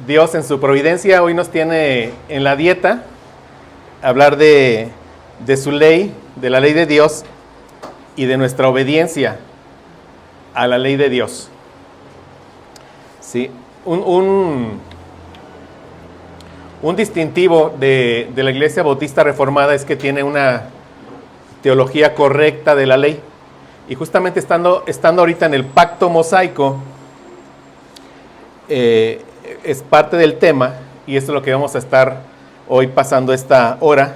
Dios en su providencia hoy nos tiene en la dieta hablar de su ley, de la ley de Dios y de nuestra obediencia a la ley de Dios. Sí, un distintivo de la Iglesia Bautista Reformada es que tiene una teología correcta de la ley. Y justamente estando ahorita en el pacto mosaico, es parte del tema, y esto es lo que vamos a estar hoy pasando esta hora,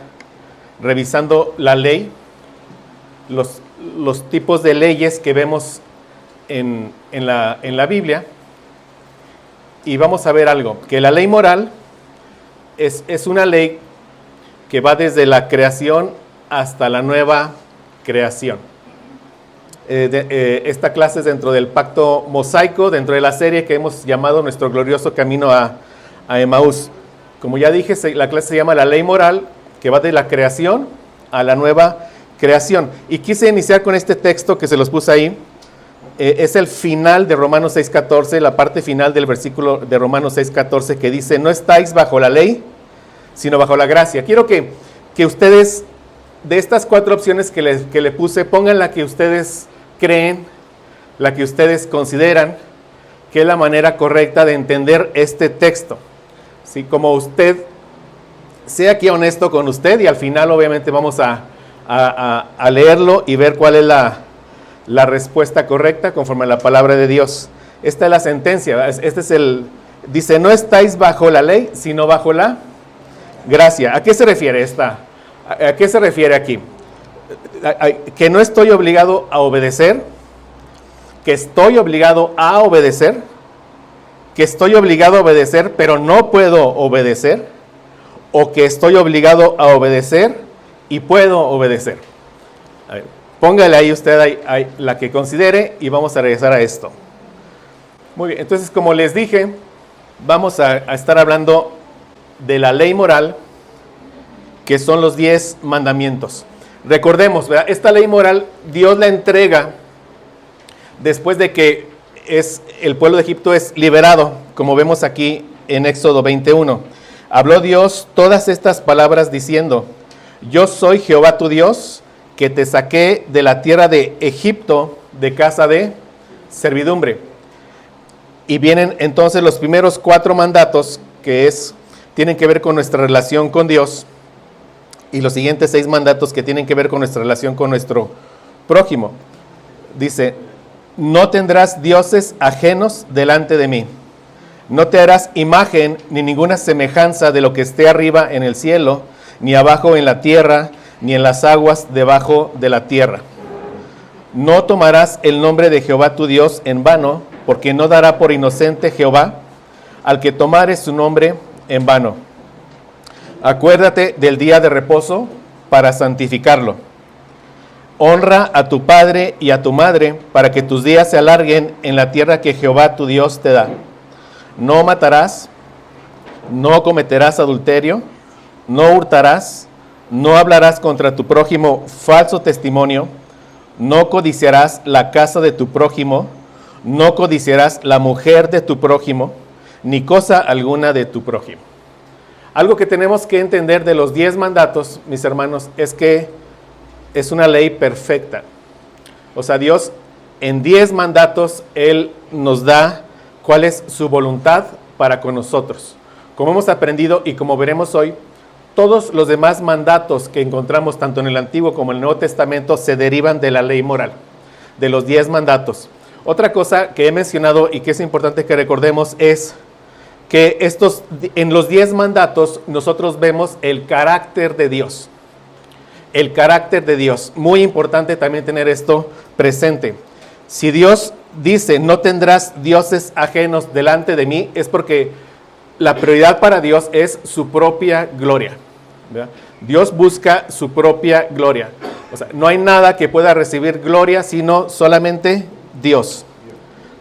revisando la ley, los tipos de leyes que vemos en la Biblia, y vamos a ver algo, que la ley moral es una ley que va desde la creación hasta la nueva creación. Esta clase es dentro del pacto mosaico, dentro de la serie que hemos llamado Nuestro glorioso camino a Emaús. Como ya dije, la clase se llama La ley moral, que va de la creación a la nueva creación. Y quise iniciar con este texto que se los puse ahí. Es el final de Romanos 6:14, la parte final del versículo de Romanos 6:14, que dice: no estáis bajo la ley, sino bajo la gracia. Quiero que ustedes, de estas 4 opciones que le puse, pongan la que ustedes creen, la que ustedes consideran que es la manera correcta de entender este texto. ¿Sí? Como usted sea aquí honesto con usted, y al final obviamente vamos a leerlo y ver cuál es la respuesta correcta conforme a la palabra de Dios. Esta es la sentencia, dice: no estáis bajo la ley, sino bajo la gracia. ¿A qué se refiere ¿A qué se refiere aquí? Que no estoy obligado a obedecer, que estoy obligado a obedecer, que estoy obligado a obedecer pero no puedo obedecer, o que estoy obligado a obedecer y puedo obedecer. A ver, póngale ahí usted la que considere y vamos a regresar a esto. Muy bien, entonces, como les dije, vamos a estar hablando de la ley moral, que son los 10 mandamientos. Recordemos, ¿verdad? Esta ley moral Dios la entrega después de que el pueblo de Egipto es liberado, como vemos aquí en Éxodo 21. Habló Dios todas estas palabras diciendo: yo soy Jehová tu Dios, que te saqué de la tierra de Egipto, de casa de servidumbre. Y vienen entonces los primeros 4 mandatos, que tienen que ver con nuestra relación con Dios, y los siguientes 6 mandatos que tienen que ver con nuestra relación con nuestro prójimo. Dice: no tendrás dioses ajenos delante de mí. No te harás imagen ni ninguna semejanza de lo que esté arriba en el cielo, ni abajo en la tierra, ni en las aguas debajo de la tierra. No tomarás el nombre de Jehová tu Dios en vano, porque no dará por inocente Jehová al que tomare su nombre en vano. Acuérdate del día de reposo para santificarlo. Honra a tu padre y a tu madre, para que tus días se alarguen en la tierra que Jehová tu Dios te da. No matarás, no cometerás adulterio, no hurtarás, no hablarás contra tu prójimo falso testimonio, no codiciarás la casa de tu prójimo, no codiciarás la mujer de tu prójimo, ni cosa alguna de tu prójimo. Algo que tenemos que entender de los 10 mandatos, mis hermanos, es que es una ley perfecta. O sea, Dios en 10 mandatos, Él nos da cuál es su voluntad para con nosotros. Como hemos aprendido y como veremos hoy, todos los demás mandatos que encontramos tanto en el Antiguo como en el Nuevo Testamento se derivan de la ley moral, de los 10 mandatos. Otra cosa que he mencionado y que es importante que recordemos es que en los 10 mandatos nosotros vemos el carácter de Dios. El carácter de Dios. Muy importante también tener esto presente. Si Dios dice: no tendrás dioses ajenos delante de mí, es porque la prioridad para Dios es su propia gloria, ¿verdad? Dios busca su propia gloria. O sea, no hay nada que pueda recibir gloria sino solamente Dios.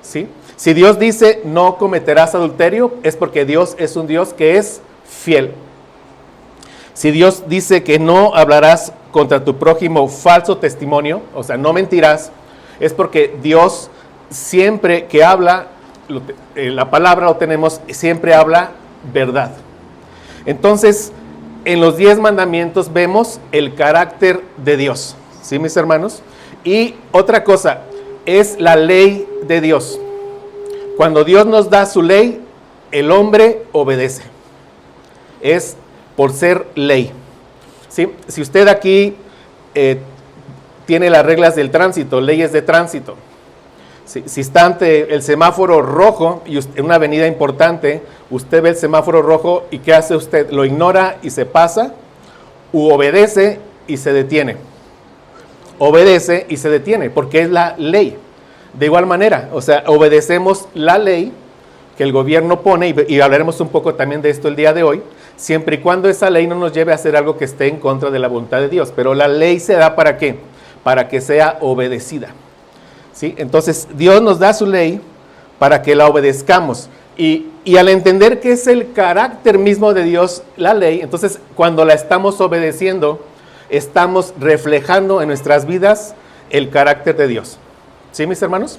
¿Sí? Si Dios dice: no cometerás adulterio, es porque Dios es un Dios que es fiel. Si Dios dice que no hablarás contra tu prójimo falso testimonio, o sea, no mentirás, es porque Dios siempre que habla, la palabra lo tenemos, siempre habla verdad. Entonces, en los 10 mandamientos vemos el carácter de Dios, ¿sí, mis hermanos? Y otra cosa, es la ley de Dios. Cuando Dios nos da su ley, el hombre obedece. Es por ser ley. ¿Sí? Si usted aquí tiene las reglas del tránsito, leyes de tránsito, si está ante el semáforo rojo y en una avenida importante, usted ve el semáforo rojo y ¿qué hace usted? ¿Lo ignora y se pasa? ¿U obedece y se detiene? Obedece y se detiene, porque es la ley. De igual manera, o sea, obedecemos la ley que el gobierno pone, y hablaremos un poco también de esto el día de hoy, siempre y cuando esa ley no nos lleve a hacer algo que esté en contra de la voluntad de Dios. Pero la ley se da ¿para qué? Para que sea obedecida. ¿Sí? Entonces, Dios nos da su ley para que la obedezcamos. Y al entender que es el carácter mismo de Dios, la ley, entonces cuando la estamos obedeciendo, estamos reflejando en nuestras vidas el carácter de Dios. ¿Sí, mis hermanos?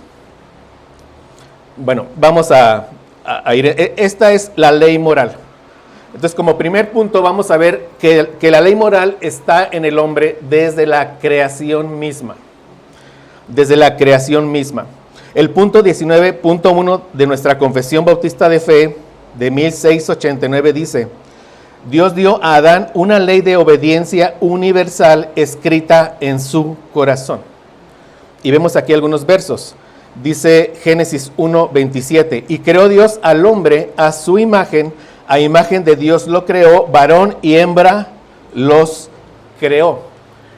Bueno, vamos a ir. Esta es la ley moral. Entonces, como primer punto, vamos a ver que la ley moral está en el hombre desde la creación misma. Desde la creación misma. El punto 19.1 de nuestra Confesión Bautista de Fe de 1689 dice: Dios dio a Adán una ley de obediencia universal escrita en su corazón. Y vemos aquí algunos versos. Dice Génesis 1:27, y creó Dios al hombre a su imagen, a imagen de Dios lo creó, varón y hembra los creó.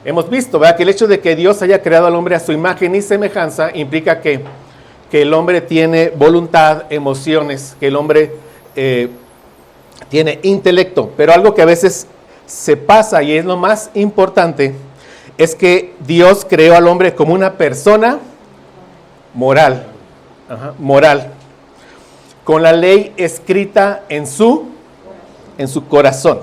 Hemos visto, ¿verdad?, que el hecho de que Dios haya creado al hombre a su imagen y semejanza implica que el hombre tiene voluntad, emociones, que el hombre tiene intelecto. Pero algo que a veces se pasa, y es lo más importante, es que Dios creó al hombre como una persona moral, moral, con la ley escrita en su corazón.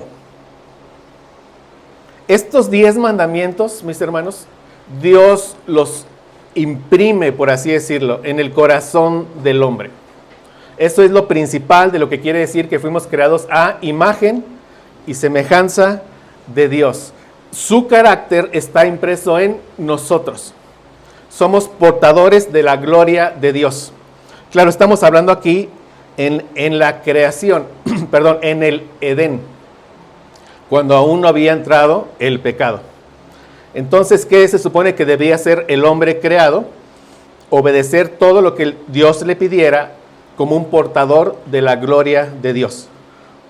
Estos 10 mandamientos, mis hermanos, Dios los imprime, por así decirlo, en el corazón del hombre. Eso es lo principal de lo que quiere decir que fuimos creados a imagen y semejanza de Dios. Su carácter está impreso en nosotros. Somos portadores de la gloria de Dios. Claro, estamos hablando aquí en la creación, perdón, en el Edén, cuando aún no había entrado el pecado. Entonces, ¿qué se supone que debía hacer el hombre creado? Obedecer todo lo que Dios le pidiera como un portador de la gloria de Dios.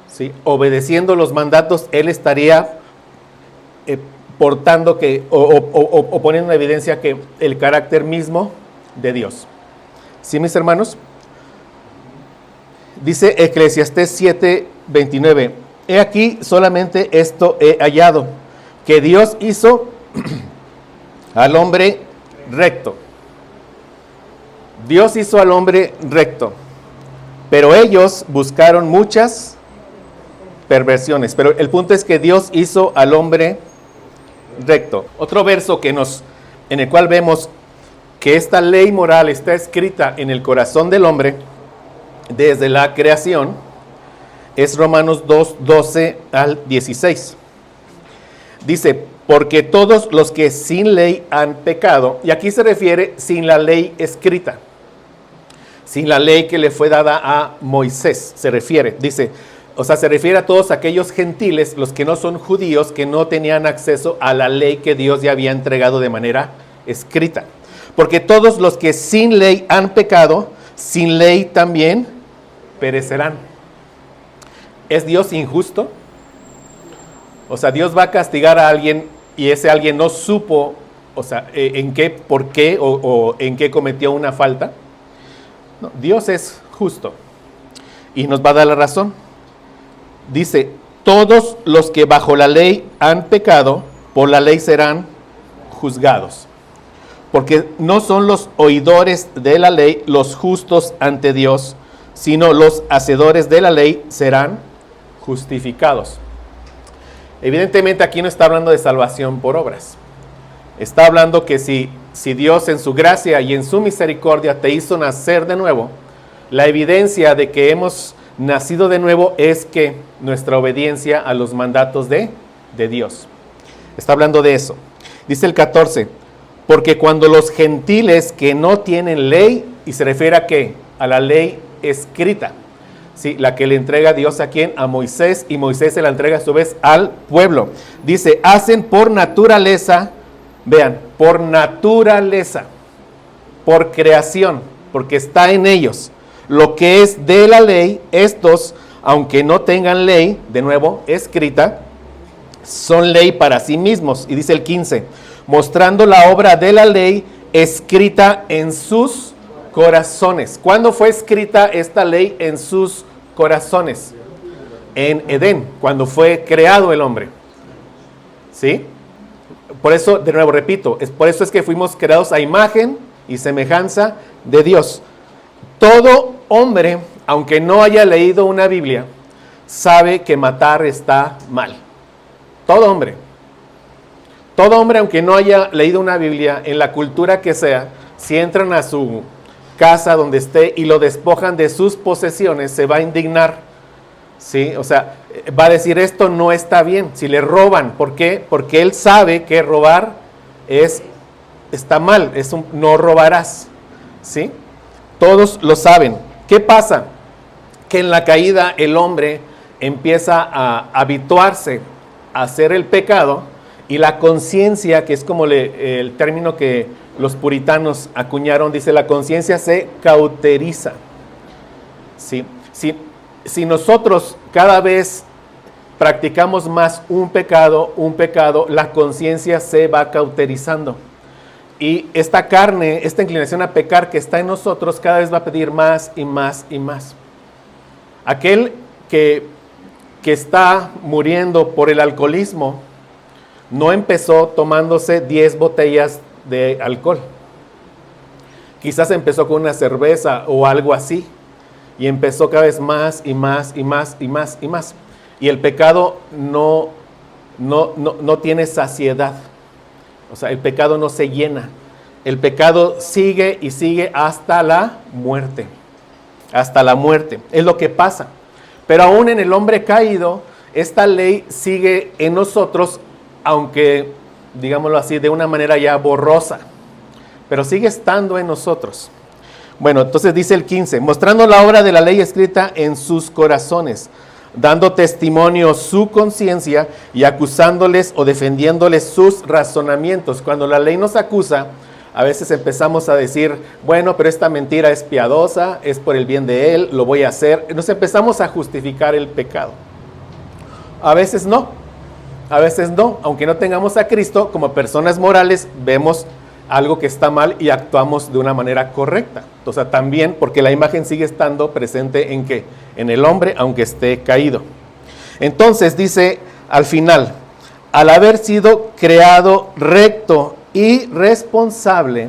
¿Sí? Obedeciendo los mandatos, él estaría portando o poniendo en evidencia que el carácter mismo de Dios. ¿Sí, mis hermanos? Dice Eclesiastés 7:29, he aquí solamente esto he hallado, que Dios hizo al hombre recto. Dios hizo al hombre recto, pero ellos buscaron muchas perversiones. Pero el punto es que Dios hizo al hombre recto. Otro verso en el cual vemos que esta ley moral está escrita en el corazón del hombre desde la creación es Romanos 2:12 al 16. Dice, porque todos los que sin ley han pecado, y aquí se refiere sin la ley escrita, sin la ley que le fue dada a Moisés, se refiere, dice, o sea, se refiere a todos aquellos gentiles, los que no son judíos, que no tenían acceso a la ley que Dios ya había entregado de manera escrita. Porque todos los que sin ley han pecado, sin ley también perecerán. ¿Es Dios injusto? O sea, Dios va a castigar a alguien y ese alguien no supo, o sea, por qué o en qué cometió una falta. No, Dios es justo y nos va a dar la razón. Dice, todos los que bajo la ley han pecado, por la ley serán juzgados. Porque no son los oidores de la ley los justos ante Dios, sino los hacedores de la ley serán justificados. Evidentemente aquí no está hablando de salvación por obras. Está hablando que si Dios en su gracia y en su misericordia te hizo nacer de nuevo, la evidencia de que hemos nacido de nuevo es que nuestra obediencia a los mandatos de Dios. Está hablando de eso. Dice el 14, porque cuando los gentiles que no tienen ley, y se refiere a ¿qué? A la ley escrita, ¿sí? La que le entrega Dios a ¿quién? A Moisés, y Moisés se la entrega a su vez al pueblo. Dice, hacen por naturaleza, vean, por naturaleza, por creación, porque está en ellos, lo que es de la ley, estos, aunque no tengan ley, de nuevo, escrita, son ley para sí mismos. Y dice el 15, mostrando la obra de la ley escrita en sus corazones. ¿Cuándo fue escrita esta ley en sus corazones? En Edén, cuando fue creado el hombre. ¿Sí? Por eso, de nuevo repito, por eso es que fuimos creados a imagen y semejanza de Dios. Todo hombre, aunque no haya leído una Biblia, sabe que matar está mal. Todo hombre, aunque no haya leído una Biblia, en la cultura que sea, si entran a su casa donde esté y lo despojan de sus posesiones, se va a indignar, ¿sí? O sea, va a decir, esto no está bien. Si le roban, ¿por qué? Porque él sabe que robar está mal, no robarás, ¿sí? Todos lo saben. ¿Qué pasa? Que en la caída el hombre empieza a habituarse a hacer el pecado, y la conciencia, que es como el término que los puritanos acuñaron, dice, la conciencia se cauteriza. ¿Sí? Si nosotros cada vez practicamos más un pecado, la conciencia se va cauterizando. Y esta carne, esta inclinación a pecar que está en nosotros, cada vez va a pedir más y más y más. Aquel que está muriendo por el alcoholismo, no empezó tomándose 10 botellas de alcohol. Quizás empezó con una cerveza o algo así, y empezó cada vez más y más y más y más y más. Y el pecado no tiene saciedad. O sea, el pecado no se llena. El pecado sigue y sigue hasta la muerte. Hasta la muerte. Es lo que pasa. Pero aún en el hombre caído, esta ley sigue en nosotros, aunque, digámoslo así, de una manera ya borrosa. Pero sigue estando en nosotros. Bueno, entonces dice el 15, mostrando la obra de la ley escrita en sus corazones, dando testimonio su conciencia y acusándoles o defendiéndoles sus razonamientos. Cuando la ley nos acusa, a veces empezamos a decir, bueno, pero esta mentira es piadosa, es por el bien de él, lo voy a hacer. Nos empezamos a justificar el pecado. A veces no, aunque no tengamos a Cristo, como personas morales vemos algo que está mal y actuamos de una manera correcta. O sea, también porque la imagen sigue estando presente ¿en qué? En el hombre, aunque esté caído. Entonces dice al final, al haber sido creado recto y responsable,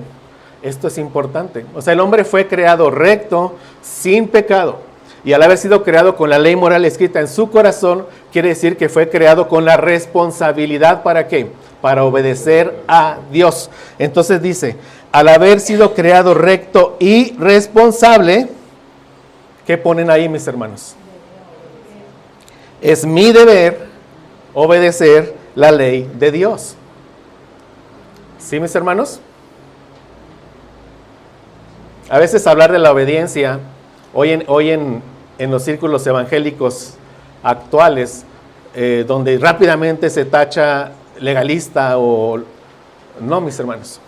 esto es importante. O sea, el hombre fue creado recto, sin pecado. Y al haber sido creado con la ley moral escrita en su corazón, quiere decir que fue creado con la responsabilidad, ¿para qué? Para obedecer a Dios. Entonces dice, al haber sido creado recto y responsable, ¿qué ponen ahí, mis hermanos? Es mi deber obedecer la ley de Dios. ¿Sí, mis hermanos? A veces hablar de la obediencia, hoy en los círculos evangélicos actuales, donde rápidamente se tacha legalista o... No, mis hermanos.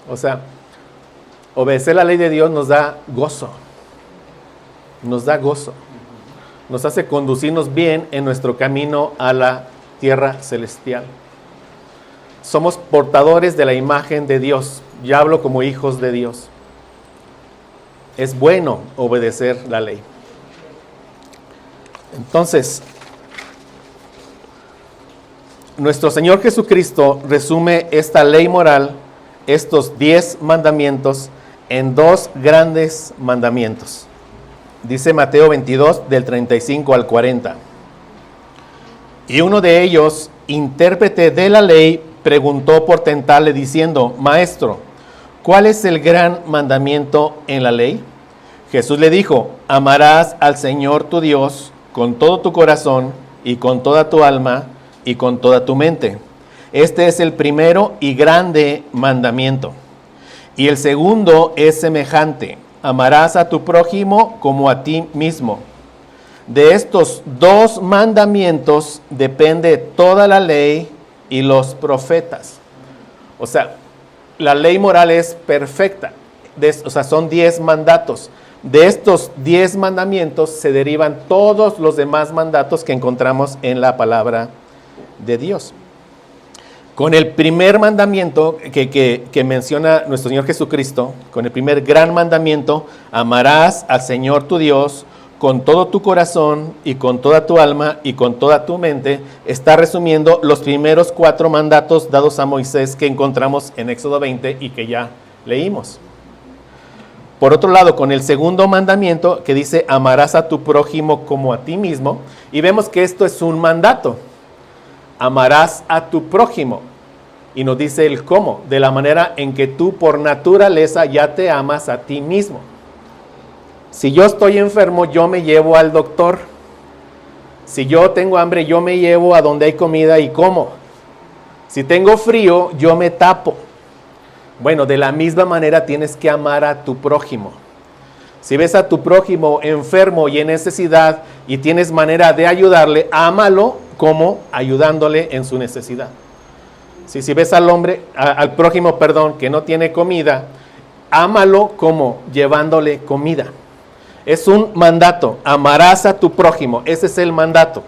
O sea, obedecer la ley de Dios nos da gozo. Nos da gozo. Nos hace conducirnos bien en nuestro camino a la tierra celestial. Somos portadores de la imagen de Dios. Ya hablo como hijos de Dios. Es bueno obedecer la ley. Entonces, nuestro Señor Jesucristo resume esta ley moral, estos 10 mandamientos, en 2 grandes mandamientos. Dice Mateo 22, del 35 al 40. Y uno de ellos, intérprete de la ley, preguntó por tentarle diciendo, Maestro, ¿cuál es el gran mandamiento en la ley? Jesús le dijo, amarás al Señor tu Dios con todo tu corazón y con toda tu alma y con toda tu mente. Este es el primero y grande mandamiento. Y el segundo es semejante, amarás a tu prójimo como a ti mismo. De estos dos mandamientos depende toda la ley y los profetas. O sea, la ley moral es perfecta. Son 10 mandatos. De estos 10 mandamientos se derivan todos los demás mandatos que encontramos en la palabra de Dios. Con el primer mandamiento que menciona nuestro Señor Jesucristo, con el primer gran mandamiento, amarás al Señor tu Dios con todo tu corazón y con toda tu alma y con toda tu mente, está resumiendo los primeros 4 mandatos dados a Moisés que encontramos en Éxodo 20 y que ya leímos. Por otro lado, con el segundo mandamiento que dice, amarás a tu prójimo como a ti mismo, y vemos que esto es un mandato. Amarás a tu prójimo. Y nos dice el cómo, de la manera en que tú por naturaleza ya te amas a ti mismo. Si yo estoy enfermo, yo me llevo al doctor. Si yo tengo hambre, yo me llevo a donde hay comida y como. Si tengo frío, yo me tapo. Bueno, de la misma manera tienes que amar a tu prójimo. Si ves a tu prójimo enfermo y en necesidad y tienes manera de ayudarle, ámalo como ayudándole en su necesidad. Si ves al prójimo, que no tiene comida, ámalo como llevándole comida. Es un mandato, amarás a tu prójimo, ese es el mandato.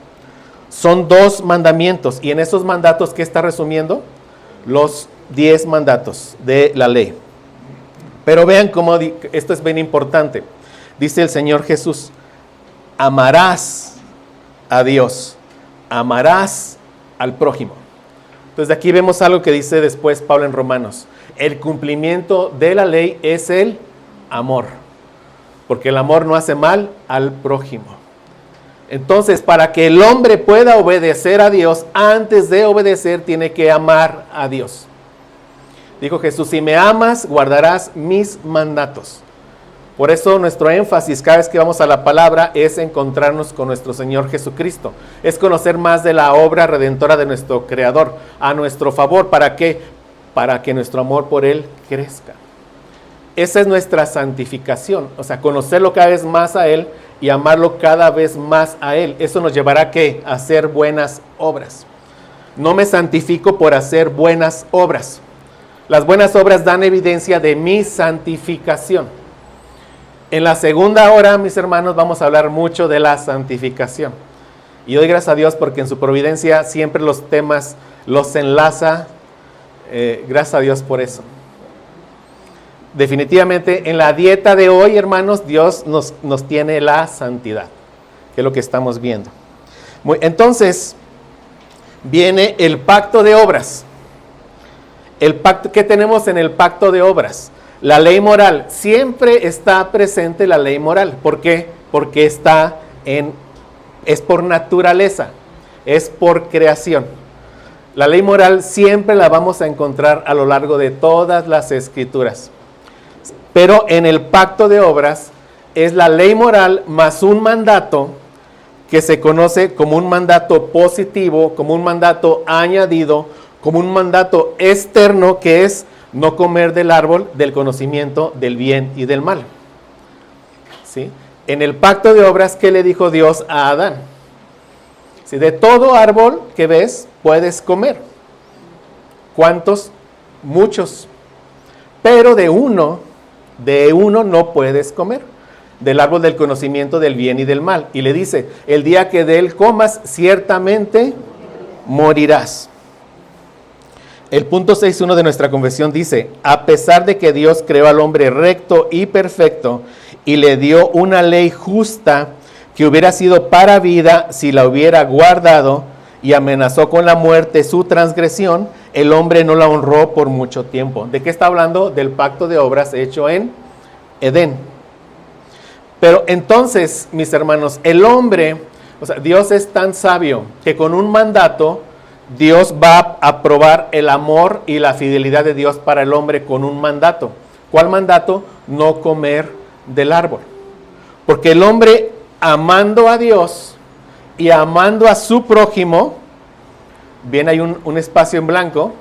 Son 2 mandamientos, y en esos mandatos, ¿qué está resumiendo? Los 10 mandatos de la ley. Pero vean cómo esto es bien importante. Dice el Señor Jesús, amarás a Dios, amarás al prójimo. Entonces de aquí vemos algo que dice después Pablo en Romanos. El cumplimiento de la ley es el amor, porque el amor no hace mal al prójimo. Entonces, para que el hombre pueda obedecer a Dios, antes de obedecer tiene que amar a Dios. Dijo Jesús, si me amas, guardarás mis mandatos. Por eso nuestro énfasis cada vez que vamos a la palabra es encontrarnos con nuestro Señor Jesucristo. Es conocer más de la obra redentora de nuestro Creador a nuestro favor. ¿Para qué? Para que nuestro amor por Él crezca. Esa es nuestra santificación. O sea, conocerlo cada vez más a Él y amarlo cada vez más a Él. Eso nos llevará ¿a qué? A hacer buenas obras. No me santifico por hacer buenas obras. Las buenas obras dan evidencia de mi santificación. En la segunda hora, mis hermanos, vamos a hablar mucho de la santificación. Y doy gracias a Dios porque en su providencia siempre los temas los enlaza. Gracias a Dios por eso. Definitivamente en la dieta de hoy, hermanos, Dios nos tiene la santidad, que es lo que estamos viendo. Entonces, viene el pacto de obras. ¿Qué tenemos en el pacto de obras? La ley moral. Siempre está presente la ley moral. ¿Por qué? Porque es por naturaleza, es por creación. La ley moral siempre la vamos a encontrar a lo largo de todas las escrituras. Pero en el pacto de obras es la ley moral más un mandato que se conoce como un mandato positivo, como un mandato añadido, como un mandato externo que es no comer del árbol del conocimiento del bien y del mal. ¿Sí? En el pacto de obras, ¿qué le dijo Dios a Adán? ¿Sí? De todo árbol que ves puedes comer. ¿Cuántos? Muchos. Pero de uno no puedes comer. Del árbol del conocimiento del bien y del mal. Y le dice, el día que de él comas, ciertamente morirás. El punto 6.1 de nuestra confesión dice, a pesar de que Dios creó al hombre recto y perfecto y le dio una ley justa que hubiera sido para vida si la hubiera guardado y amenazó con la muerte su transgresión, el hombre no la honró por mucho tiempo. ¿De qué está hablando? Del pacto de obras hecho en Edén. Pero entonces, mis hermanos, el hombre, Dios es tan sabio que con un mandato Dios va a probar el amor y la fidelidad de Dios para el hombre con un mandato. ¿Cuál mandato? No comer del árbol. Porque el hombre amando a Dios y amando a su prójimo, bien hay un espacio en blanco,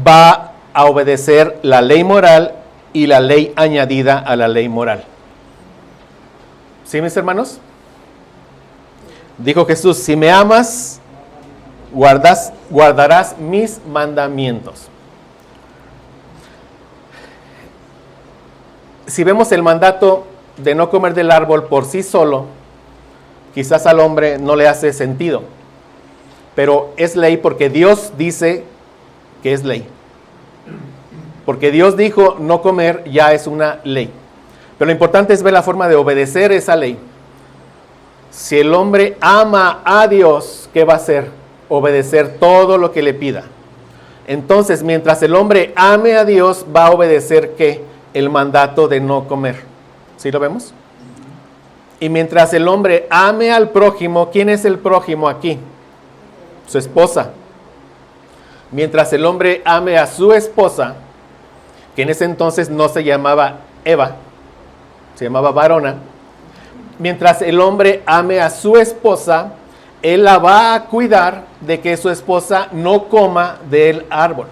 va a obedecer la ley moral y la ley añadida a la ley moral. ¿Sí, mis hermanos? Dijo Jesús, si me amas, guardarás mis mandamientos. Si vemos el mandato de no comer del árbol por sí solo, quizás al hombre no le hace sentido, pero es ley porque Dios dice que es ley. Porque Dios dijo no comer, ya es una ley. Pero lo importante es ver la forma de obedecer esa ley. Si el hombre ama a Dios, ¿qué va a hacer? Obedecer todo lo que le pida. Entonces, mientras el hombre ame a Dios, va a obedecer ¿qué? El mandato de no comer. ¿Sí lo vemos? Y mientras el hombre ame al prójimo, ¿quién es el prójimo aquí? Su esposa. Mientras el hombre ame a su esposa, que en ese entonces no se llamaba Eva, se llamaba varona. Mientras el hombre ame a su esposa, él la va a cuidar de que su esposa no coma del árbol.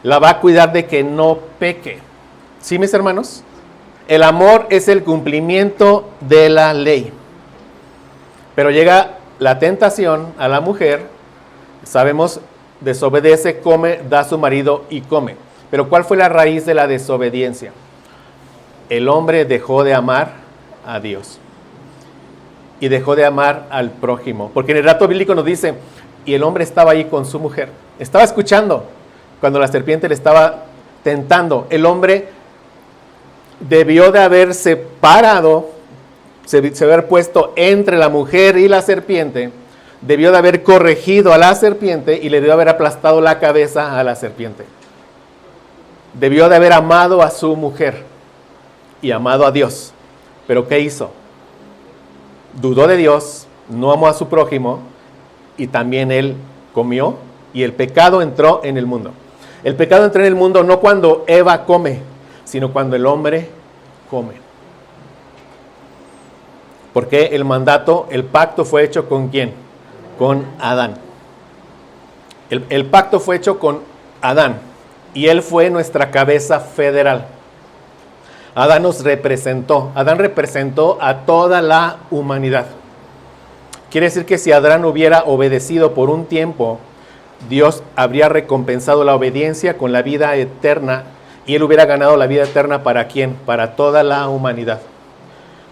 La va a cuidar de que no peque. ¿Sí, mis hermanos? El amor es el cumplimiento de la ley. Pero llega la tentación a la mujer, sabemos, desobedece, come, da a su marido y come. Pero ¿cuál fue la raíz de la desobediencia? El hombre dejó de amar a Dios y dejó de amar al prójimo. Porque en el relato bíblico nos dice, y el hombre estaba ahí con su mujer. Estaba escuchando cuando la serpiente le estaba tentando. El hombre debió de haberse parado, se haber puesto entre la mujer y la serpiente, debió de haber corregido a la serpiente y le debió haber aplastado la cabeza a la serpiente. Debió de haber amado a su mujer y amado a Dios. ¿Pero qué hizo? Dudó de Dios, no amó a su prójimo y también él comió y el pecado entró en el mundo. El pecado entró en el mundo no cuando Eva come, sino cuando el hombre come. Porque el mandato, el pacto fue hecho ¿con quién? Con Adán. El pacto fue hecho con Adán y él fue nuestra cabeza federal. Adán nos representó. Adán representó a toda la humanidad. Quiere decir que si Adán hubiera obedecido por un tiempo, Dios habría recompensado la obediencia con la vida eterna y él hubiera ganado la vida eterna ¿para quién? Para toda la humanidad.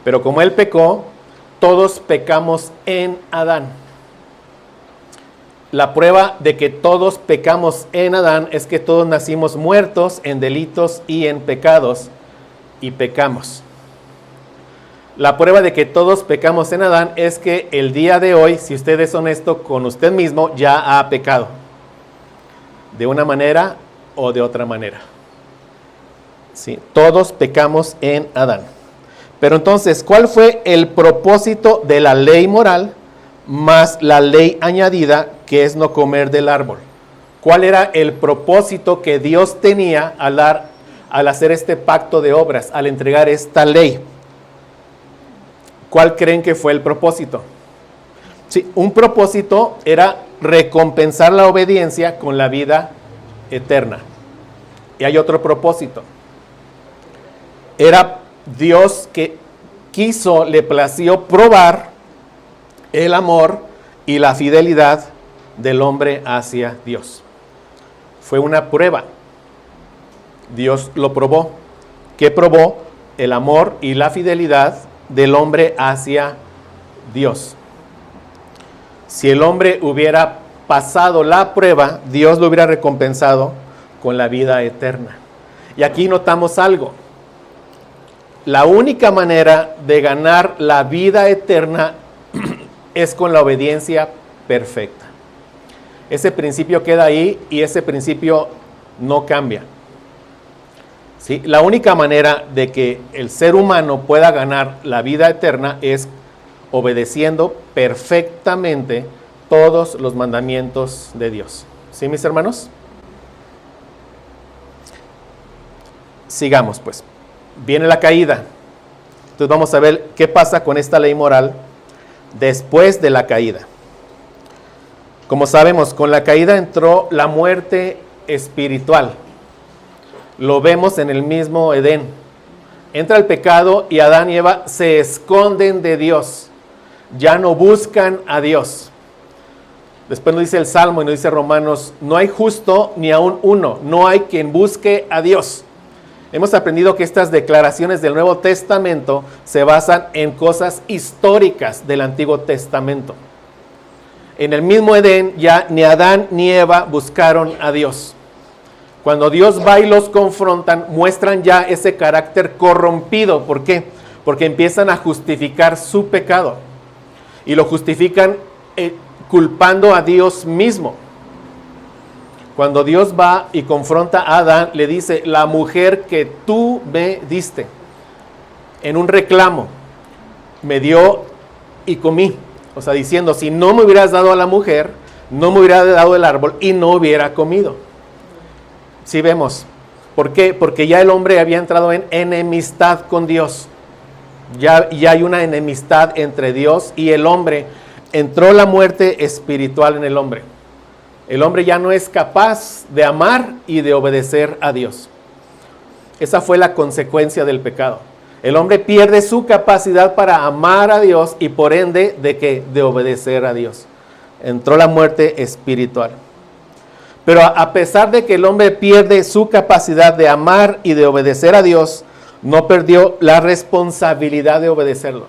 Pero como él pecó, todos pecamos en Adán. La prueba de que todos pecamos en Adán es que todos nacimos muertos en delitos y en pecados y pecamos. La prueba de que todos pecamos en Adán es que el día de hoy, si usted es honesto con usted mismo, ya ha pecado. De una manera o de otra manera. Sí, todos pecamos en Adán. Pero entonces, ¿cuál fue el propósito de la ley moral más la ley añadida, que es no comer del árbol? ¿Cuál era el propósito que Dios tenía al hacer este pacto de obras, al entregar esta ley? ¿Cuál creen que fue el propósito? Sí, un propósito era recompensar la obediencia con la vida eterna. Y hay otro propósito. Era Dios que le plació probar el amor y la fidelidad del hombre hacia Dios. Fue una prueba. Dios lo probó. ¿Qué probó? El amor y la fidelidad del hombre hacia Dios. Si el hombre hubiera pasado la prueba, Dios lo hubiera recompensado con la vida eterna. Y aquí notamos algo. La única manera de ganar la vida eterna es con la obediencia perfecta. Ese principio queda ahí y ese principio no cambia. ¿Sí? La única manera de que el ser humano pueda ganar la vida eterna es obedeciendo perfectamente todos los mandamientos de Dios. ¿Sí, mis hermanos? Sigamos pues. Viene la caída. Entonces vamos a ver qué pasa con esta ley moral después de la caída. Como sabemos, con la caída entró la muerte espiritual. Lo vemos en el mismo Edén. Entra el pecado y Adán y Eva se esconden de Dios. Ya no buscan a Dios. Después nos dice el Salmo y nos dice Romanos, no hay justo ni aún uno, no hay quien busque a Dios. Hemos aprendido que estas declaraciones del Nuevo Testamento se basan en cosas históricas del Antiguo Testamento. En el mismo Edén ya ni Adán ni Eva buscaron a Dios. Cuando Dios va y los confrontan, muestran ya ese carácter corrompido. ¿Por qué? Porque empiezan a justificar su pecado. Y lo justifican culpando a Dios mismo. Cuando Dios va y confronta a Adán, le dice, la mujer que tú me diste, en un reclamo, me dio y comí. O sea, diciendo, si no me hubieras dado a la mujer, no me hubiera dado el árbol y no hubiera comido. Sí vemos. ¿Por qué? Porque ya el hombre había entrado en enemistad con Dios. Ya hay una enemistad entre Dios y el hombre. Entró la muerte espiritual en el hombre. El hombre ya no es capaz de amar y de obedecer a Dios. Esa fue la consecuencia del pecado. El hombre pierde su capacidad para amar a Dios y por ende de obedecer a Dios. Entró la muerte espiritual. Pero a pesar de que el hombre pierde su capacidad de amar y de obedecer a Dios, no perdió la responsabilidad de obedecerlo.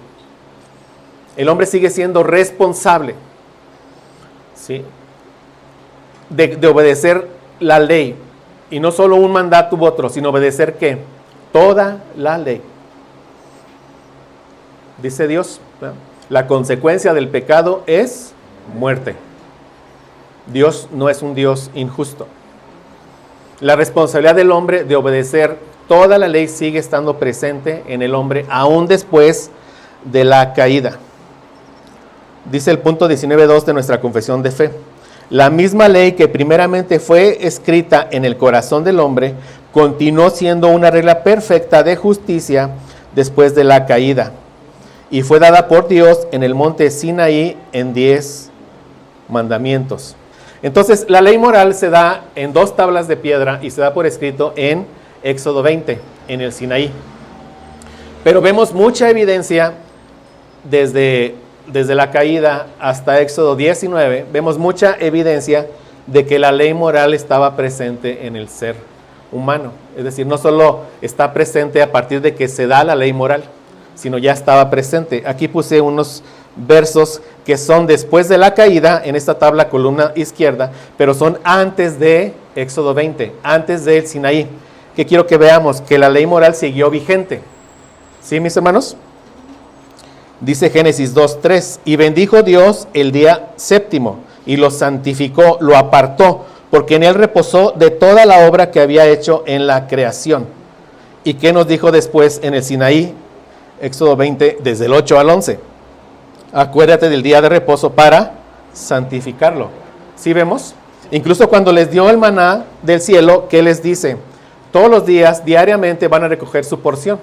El hombre sigue siendo responsable, ¿sí?, de obedecer la ley. Y no solo un mandato u otro, sino obedecer ¿qué? Toda la ley. Dice Dios, ¿no? La consecuencia del pecado es muerte. Dios no es un Dios injusto. La responsabilidad del hombre de obedecer toda la ley sigue estando presente en el hombre, aún después de la caída. Dice el punto 19.2 de nuestra confesión de fe. La misma ley que primeramente fue escrita en el corazón del hombre, continuó siendo una regla perfecta de justicia después de la caída. Y fue dada por Dios en el monte Sinaí en 10 mandamientos. Entonces, la ley moral se da en 2 tablas de piedra y se da por escrito en Éxodo 20, en el Sinaí. Pero vemos mucha evidencia desde la caída hasta Éxodo 19, vemos mucha evidencia de que la ley moral estaba presente en el ser humano. Es decir, no solo está presente a partir de que se da la ley moral, sino ya estaba presente. Aquí puse unos versos que son después de la caída en esta tabla columna izquierda, pero son antes de Éxodo 20, antes del Sinaí, que quiero que veamos que la ley moral siguió vigente. ¿Sí, mis hermanos? Dice Génesis 2:3, y bendijo Dios el día séptimo, y lo santificó, lo apartó, porque en él reposó de toda la obra que había hecho en la creación. ¿Y qué nos dijo después en el Sinaí? Éxodo 20, desde el 8 al 11. Acuérdate del día de reposo para santificarlo. ¿Sí vemos? Incluso cuando les dio el maná del cielo, ¿qué les dice? Todos los días, diariamente, van a recoger su porción.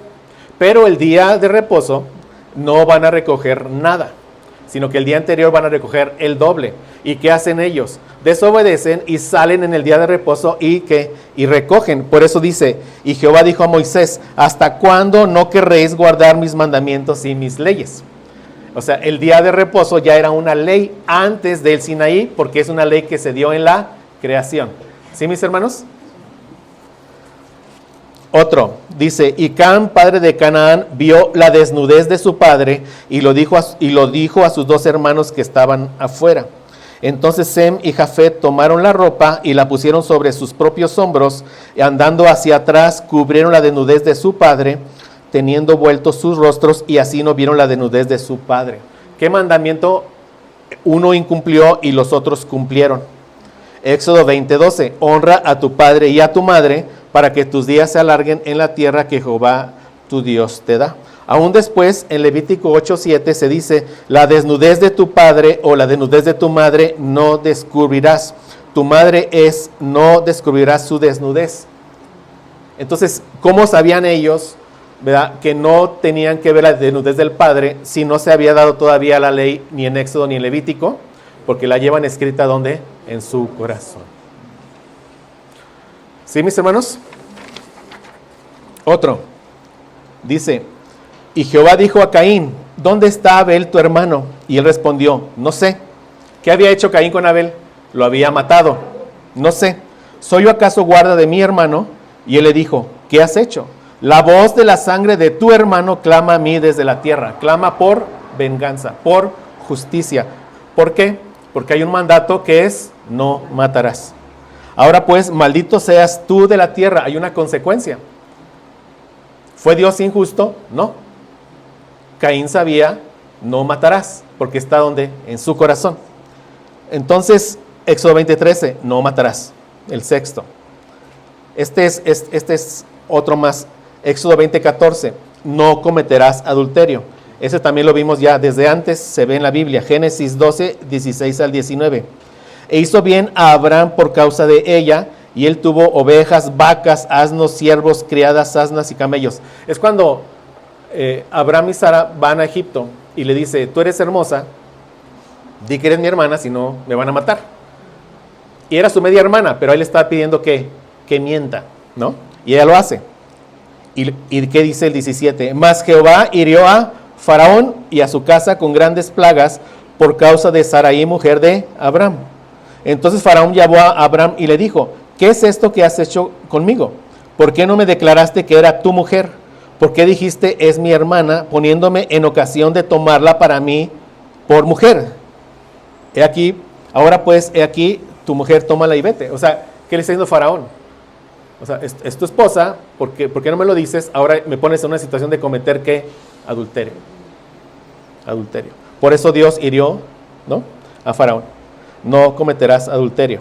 Pero el día de reposo no van a recoger nada, sino que el día anterior van a recoger el doble. ¿Y qué hacen ellos? Desobedecen y salen en el día de reposo y recogen. Por eso dice, y Jehová dijo a Moisés, ¿hasta cuándo no querréis guardar mis mandamientos y mis leyes? O sea, el día de reposo ya era una ley antes del Sinaí, porque es una ley que se dio en la creación. ¿Sí, mis hermanos? Otro, dice, y Cam, padre de Canaán, vio la desnudez de su padre y lo dijo a sus 2 hermanos que estaban afuera. Entonces Sem y Jafet tomaron la ropa y la pusieron sobre sus propios hombros, y andando hacia atrás cubrieron la desnudez de su padre, teniendo vueltos sus rostros, y así no vieron la desnudez de su padre. ¿Qué mandamiento uno incumplió y los otros cumplieron? Éxodo 20:12, honra a tu padre y a tu madre, para que tus días se alarguen en la tierra que Jehová tu Dios te da. Aún después, en Levítico 8:7 se dice, la desnudez de tu padre o la desnudez de tu madre no descubrirás. Tu madre no descubrirás su desnudez. Entonces, ¿cómo sabían ellos ¿verdad?, que no tenían que ver la desnudez del padre si no se había dado todavía la ley ni en Éxodo ni en Levítico, porque la llevan escrita ¿dónde? En su corazón. ¿Sí, mis hermanos? Otro. Dice, y Jehová dijo a Caín, ¿dónde está Abel tu hermano? Y él respondió, no sé. ¿Qué había hecho Caín con Abel? Lo había matado. No sé. ¿Soy yo acaso guarda de mi hermano? Y él le dijo, ¿qué has hecho? La voz de la sangre de tu hermano clama a mí desde la tierra. Clama por venganza, por justicia. ¿Por qué? Porque hay un mandato que es, no matarás. Ahora pues, maldito seas tú de la tierra. Hay una consecuencia. ¿Fue Dios injusto? No. Caín sabía, no matarás, porque está donde? En su corazón. Entonces, Éxodo 20:13, no matarás. El sexto. Este es otro más. Éxodo 20:14, no cometerás adulterio. Ese también lo vimos ya desde antes, se ve en la Biblia. Génesis 12, 16 al 19. E hizo bien a Abraham por causa de ella, y él tuvo ovejas, vacas, asnos, siervos, criadas, asnas y camellos. Es cuando Abraham y Sara van a Egipto y le dice, tú eres hermosa, di que eres mi hermana, si no me van a matar. Y era su media hermana, pero él estaba pidiendo que mienta, ¿no? Y ella lo hace. ¿Y qué dice el 17? Mas Jehová hirió a Faraón y a su casa con grandes plagas por causa de Sarai, mujer de Abraham. Entonces Faraón llamó a Abraham y le dijo, ¿qué es esto que has hecho conmigo? ¿Por qué no me declaraste que era tu mujer? ¿Por qué dijiste es mi hermana, poniéndome en ocasión de tomarla para mí por mujer? He aquí, ahora pues, he aquí, tu mujer, tómala y vete. O sea, ¿qué le está diciendo Faraón? O sea, es tu esposa, ¿por qué no me lo dices? Ahora me pones en una situación de cometer, ¿qué? Adulterio. Adulterio. Por eso Dios hirió, ¿no?, a Faraón. No cometerás adulterio.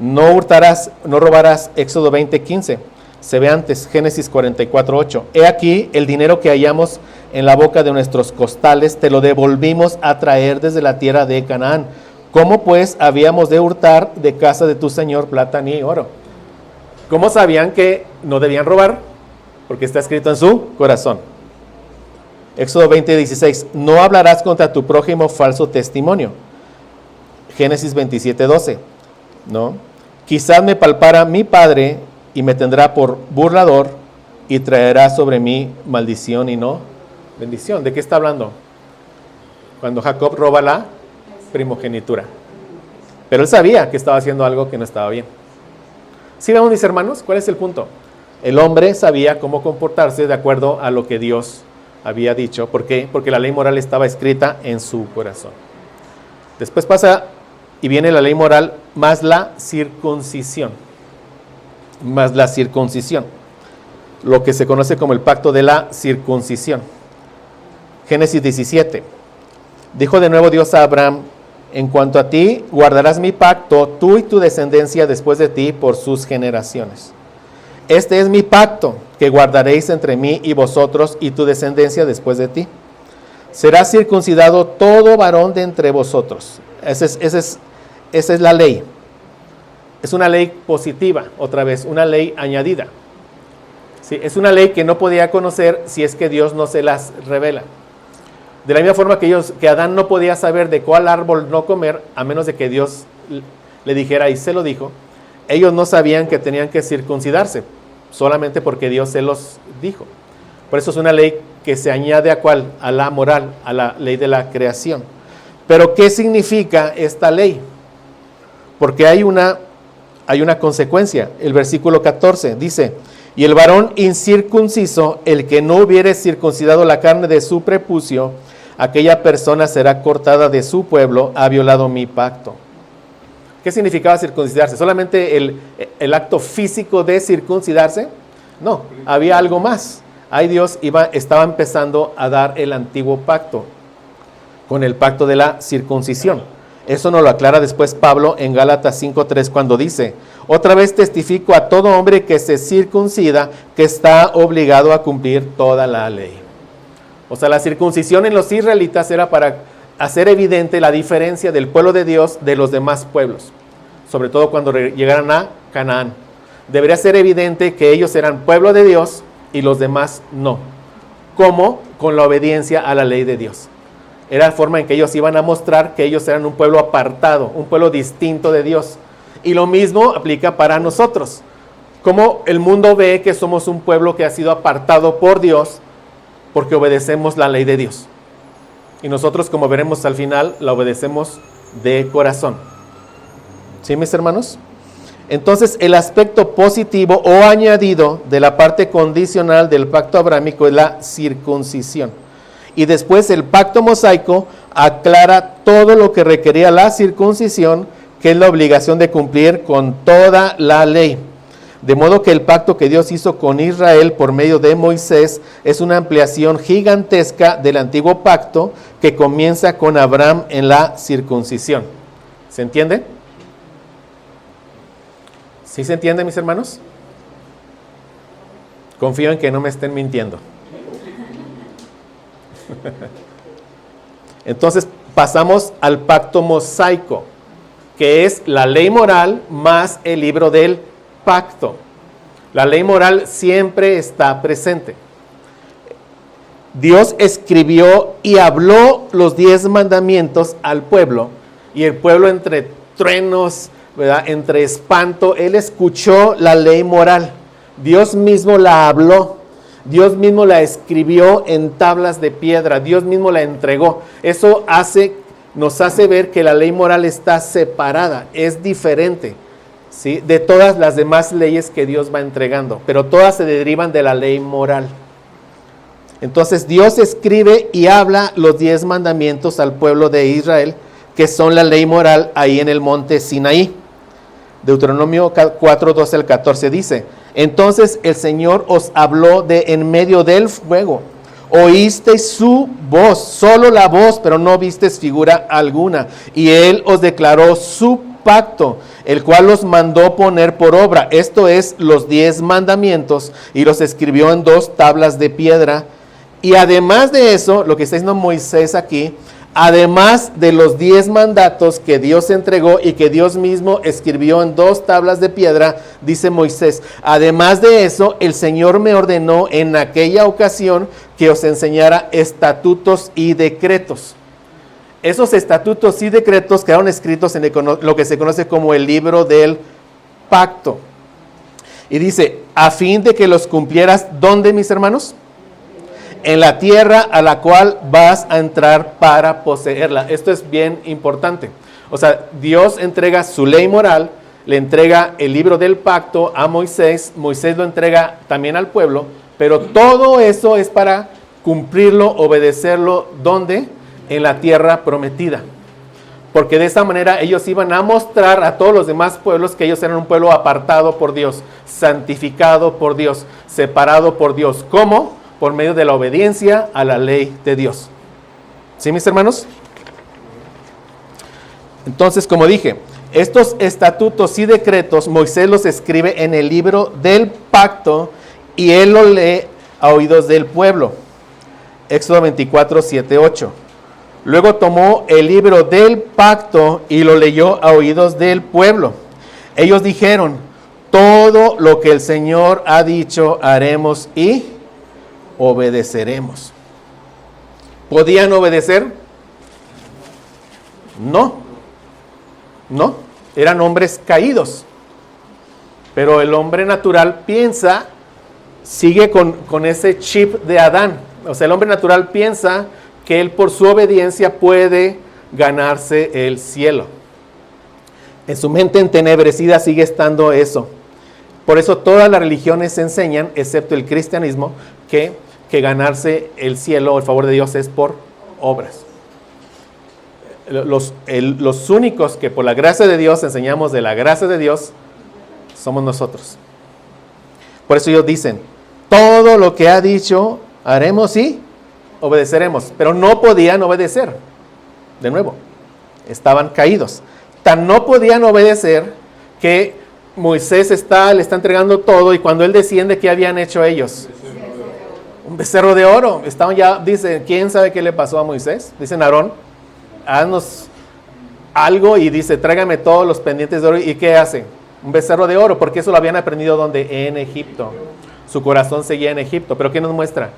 No hurtarás, no robarás. Éxodo 20:15. Se ve antes, Génesis 44:8. He aquí el dinero que hallamos en la boca de nuestros costales, te lo devolvimos a traer desde la tierra de Canaán. ¿Cómo pues habíamos de hurtar de casa de tu señor plata ni oro? ¿Cómo sabían que no debían robar? Porque está escrito en su corazón. Éxodo 20:16. No hablarás contra tu prójimo falso testimonio. Génesis 27:12. ¿No? Quizás me palpara mi padre y me tendrá por burlador y traerá sobre mí maldición y no bendición. ¿De qué está hablando? Cuando Jacob roba la primogenitura. Pero él sabía que estaba haciendo algo que no estaba bien. ¿Sí vemos, mis hermanos? ¿Cuál es el punto? El hombre sabía cómo comportarse de acuerdo a lo que Dios había dicho. ¿Por qué? Porque la ley moral estaba escrita en su corazón. Después pasa y viene la ley moral más la circuncisión. Más la circuncisión. Lo que se conoce como el pacto de la circuncisión. Génesis 17. Dijo de nuevo Dios a Abraham, en cuanto a ti, guardarás mi pacto, tú y tu descendencia después de ti por sus generaciones. Este es mi pacto que guardaréis entre mí y vosotros y tu descendencia después de ti. Será circuncidado todo varón de entre vosotros. Esa es la ley. Es una ley positiva, otra vez, una ley añadida. ¿Sí? Es una ley que no podía conocer si es que Dios no se las revela. De la misma forma que Adán no podía saber de cuál árbol no comer, a menos de que Dios le dijera y se lo dijo, ellos no sabían que tenían que circuncidarse, solamente porque Dios se los dijo. Por eso es una ley que se añade ¿a cuál? A la moral, a la ley de la creación. Pero ¿qué significa esta ley? Porque hay una consecuencia. El versículo 14 dice, y el varón incircunciso, el que no hubiere circuncidado la carne de su prepucio, aquella persona será cortada de su pueblo, ha violado mi pacto. ¿Qué significaba circuncidarse? ¿Solamente el acto físico de circuncidarse? No, había algo más. Ahí Dios estaba empezando a dar el antiguo pacto, con el pacto de la circuncisión. Eso nos lo aclara después Pablo en Gálatas 5:3 cuando dice, otra vez testifico a todo hombre que se circuncida que está obligado a cumplir toda la ley. O sea, la circuncisión en los israelitas era para hacer evidente la diferencia del pueblo de Dios de los demás pueblos, sobre todo cuando llegaran a Canaán. Debería ser evidente que ellos eran pueblo de Dios y los demás no. ¿Cómo? Con la obediencia a la ley de Dios. Era la forma en que ellos iban a mostrar que ellos eran un pueblo apartado, un pueblo distinto de Dios. Y lo mismo aplica para nosotros. Como el mundo ve que somos un pueblo que ha sido apartado por Dios porque obedecemos la ley de Dios. Y nosotros, como veremos al final, la obedecemos de corazón. ¿Sí, mis hermanos? Entonces, el aspecto positivo o añadido de la parte condicional del pacto abrámico es la circuncisión. Y después el pacto mosaico aclara todo lo que requería la circuncisión, que es la obligación de cumplir con toda la ley. De modo que el pacto que Dios hizo con Israel por medio de Moisés es una ampliación gigantesca del antiguo pacto que comienza con Abraham en la circuncisión. ¿Se entiende? ¿Sí se entiende, mis hermanos? Confío en que no me estén mintiendo. Entonces pasamos al pacto mosaico, que es la ley moral más el libro del pacto. La ley moral siempre está presente. Dios escribió y habló los 10 mandamientos al pueblo, y el pueblo entre truenos, ¿verdad?, entre espanto, él escuchó la ley moral. Dios mismo la habló. Dios mismo la escribió en tablas de piedra. Dios mismo la entregó. Eso nos hace ver que la ley moral está separada, es diferente, ¿sí?, de todas las demás leyes que Dios va entregando, pero todas se derivan de la ley moral. Entonces Dios escribe y habla los 10 mandamientos al pueblo de Israel, que son la ley moral ahí en el monte Sinaí. Deuteronomio 4, 12 al 14 dice: entonces el Señor os habló de en medio del fuego. Oísteis su voz, solo la voz, pero no visteis figura alguna. Y Él os declaró su pacto, el cual os mandó poner por obra. Esto es los 10 mandamientos, y los escribió en 2 tablas de piedra. Y además de eso, lo que está diciendo Moisés aquí, además de los 10 mandatos que Dios entregó y que Dios mismo escribió en 2 tablas de piedra, dice Moisés, además de eso, el Señor me ordenó en aquella ocasión que os enseñara estatutos y decretos. Esos estatutos y decretos quedaron escritos en lo que se conoce como el libro del pacto. Y dice, a fin de que los cumplieras, ¿dónde, mis hermanos? En la tierra a la cual vas a entrar para poseerla. Esto es bien importante. O sea, Dios entrega su ley moral, le entrega el libro del pacto a Moisés, Moisés lo entrega también al pueblo, pero todo eso es para cumplirlo, obedecerlo, ¿dónde? En la tierra prometida. Porque de esa manera ellos iban a mostrar a todos los demás pueblos que ellos eran un pueblo apartado por Dios, santificado por Dios, separado por Dios. ¿Cómo? Por medio de la obediencia a la ley de Dios. ¿Sí, mis hermanos? Entonces, como dije, estos estatutos y decretos Moisés los escribe en el libro del pacto y él lo lee a oídos del pueblo. Éxodo 24, 7, 8. Luego tomó el libro del pacto y lo leyó a oídos del pueblo. Ellos dijeron, todo lo que el Señor ha dicho haremos y obedeceremos. ¿Podían obedecer? No, eran hombres caídos. Pero el hombre natural piensa, sigue con ese chip de Adán. O sea, el hombre natural piensa que él por su obediencia puede ganarse el cielo. En su mente entenebrecida sigue estando eso. Por eso todas las religiones enseñan, excepto el cristianismo, que ganarse el cielo o el favor de Dios es por obras. Los únicos que por la gracia de Dios enseñamos de la gracia de Dios somos nosotros. Por eso ellos dicen, todo lo que ha dicho haremos y obedeceremos, pero no podían obedecer. De nuevo, estaban caídos. Tan no podían obedecer que Moisés le está entregando todo, y cuando él desciende, ¿qué habían hecho ellos? Un becerro de oro. Estaban ya, dice, ¿quién sabe qué le pasó a Moisés? Dicen, Aarón, haznos algo, y dice, tráigame todos los pendientes de oro. ¿Y qué hace? Un becerro de oro, porque eso lo habían aprendido ¿dónde? En Egipto. Su corazón seguía en Egipto. ¿Pero qué nos muestra?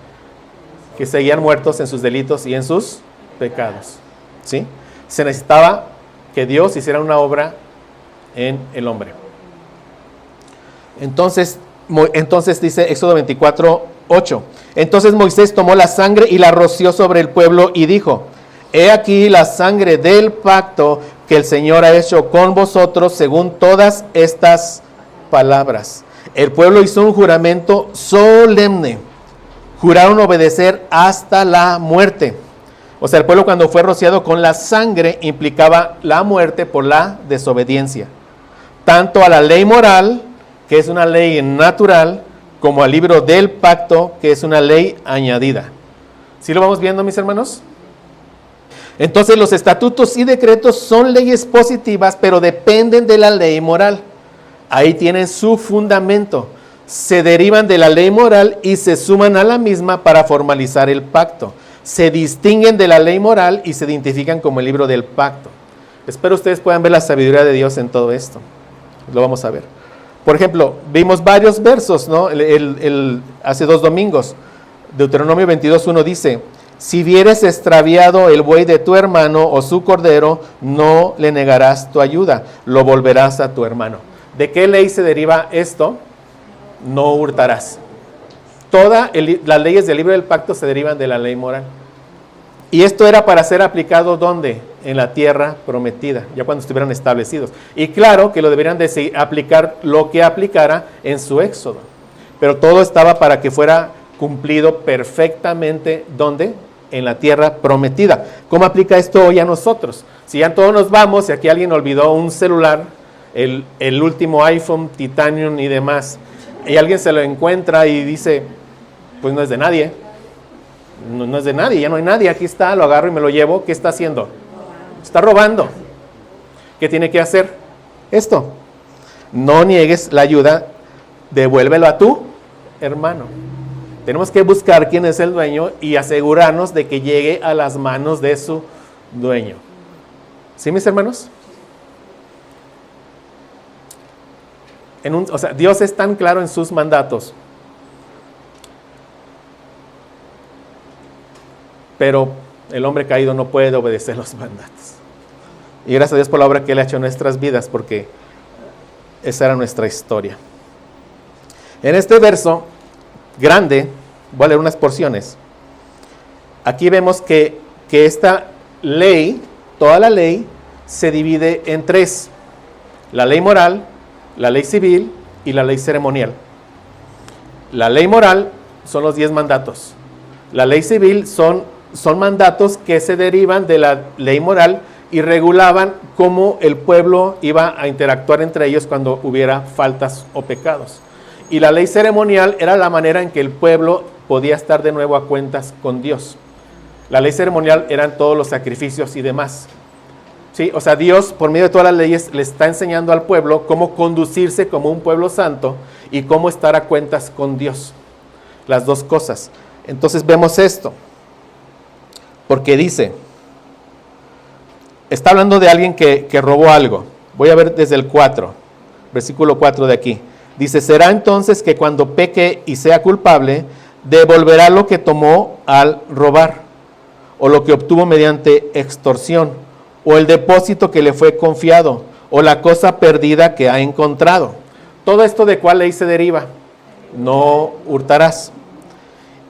Que seguían muertos en sus delitos y en sus pecados. ¿Sí? Se necesitaba que Dios hiciera una obra en el hombre. Entonces dice Éxodo 24:8. Entonces Moisés tomó la sangre y la roció sobre el pueblo y dijo: he aquí la sangre del pacto que el Señor ha hecho con vosotros según todas estas palabras. El pueblo hizo un juramento solemne. Juraron obedecer hasta la muerte. O sea, el pueblo cuando fue rociado con la sangre implicaba la muerte por la desobediencia. Tanto a la ley moral, que es una ley natural, como al libro del pacto, que es una ley añadida. ¿Sí lo vamos viendo, mis hermanos? Entonces los estatutos y decretos son leyes positivas, pero dependen de la ley moral. Ahí tienen su fundamento. Se derivan de la ley moral y se suman a la misma para formalizar el pacto. Se distinguen de la ley moral y se identifican como el libro del pacto. Espero ustedes puedan ver la sabiduría de Dios en todo esto. Lo vamos a ver. Por ejemplo, vimos varios versos, ¿no? Hace 2 domingos. Deuteronomio 22:1 dice: si vieres extraviado el buey de tu hermano o su cordero, no le negarás tu ayuda, lo volverás a tu hermano. ¿De qué ley se deriva esto? No hurtarás. Todas las leyes del libro del pacto se derivan de la ley moral. Y esto era para ser aplicado ¿dónde? En la tierra prometida, ya cuando estuvieran establecidos. Y claro que lo deberían de aplicar lo que aplicara en su éxodo. Pero todo estaba para que fuera cumplido perfectamente ¿dónde? En la tierra prometida. ¿Cómo aplica esto hoy a nosotros? Si ya todos nos vamos y aquí alguien olvidó un celular, el último iPhone, Titanium y demás, y alguien se lo encuentra y dice, pues no es de nadie. No es de nadie, ya no hay nadie, aquí está, lo agarro y me lo llevo. ¿Qué está haciendo? Está robando. ¿Qué tiene que hacer? Esto. No niegues la ayuda, devuélvelo a tu hermano. Tenemos que buscar quién es el dueño y asegurarnos de que llegue a las manos de su dueño. ¿Sí, mis hermanos? O sea, Dios es tan claro en sus mandatos. Pero el hombre caído no puede obedecer los mandatos. Y gracias a Dios por la obra que Él ha hecho en nuestras vidas, porque esa era nuestra historia. En este verso grande, voy a leer unas porciones. Aquí vemos que esta ley, toda la ley, se divide en 3. La ley moral, la ley civil y la ley ceremonial. La ley moral son los 10 mandatos. La ley civil son mandatos que se derivan de la ley moral y regulaban cómo el pueblo iba a interactuar entre ellos cuando hubiera faltas o pecados. Y la ley ceremonial era la manera en que el pueblo podía estar de nuevo a cuentas con Dios. La ley ceremonial eran todos los sacrificios y demás. ¿Sí? O sea, Dios, por medio de todas las leyes, le está enseñando al pueblo cómo conducirse como un pueblo santo y cómo estar a cuentas con Dios. Las dos cosas. Entonces vemos esto. Porque dice, está hablando de alguien que robó algo. Voy a ver desde el 4, versículo 4 de aquí. Dice, será entonces que cuando peque y sea culpable, devolverá lo que tomó al robar, o lo que obtuvo mediante extorsión, o el depósito que le fue confiado, o la cosa perdida que ha encontrado. Todo esto, ¿de cuál ley se deriva? No hurtarás.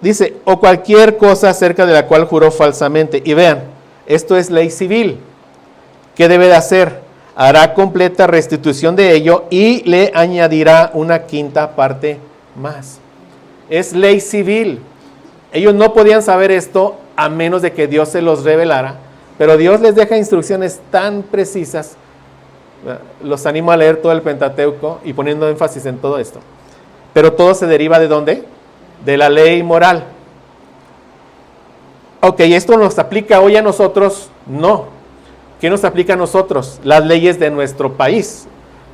Dice, o cualquier cosa acerca de la cual juró falsamente. Y vean, esto es ley civil. ¿Qué debe de hacer? Hará completa restitución de ello y le añadirá una quinta parte más. Es ley civil. Ellos no podían saber esto a menos de que Dios se los revelara, pero Dios les deja instrucciones tan precisas. Los animo a leer todo el Pentateuco y poniendo énfasis en todo esto. Pero todo se deriva ¿de dónde? De la ley moral. Ok, ¿esto nos aplica hoy a nosotros? No. ¿Qué nos aplica a nosotros? Las leyes de nuestro país.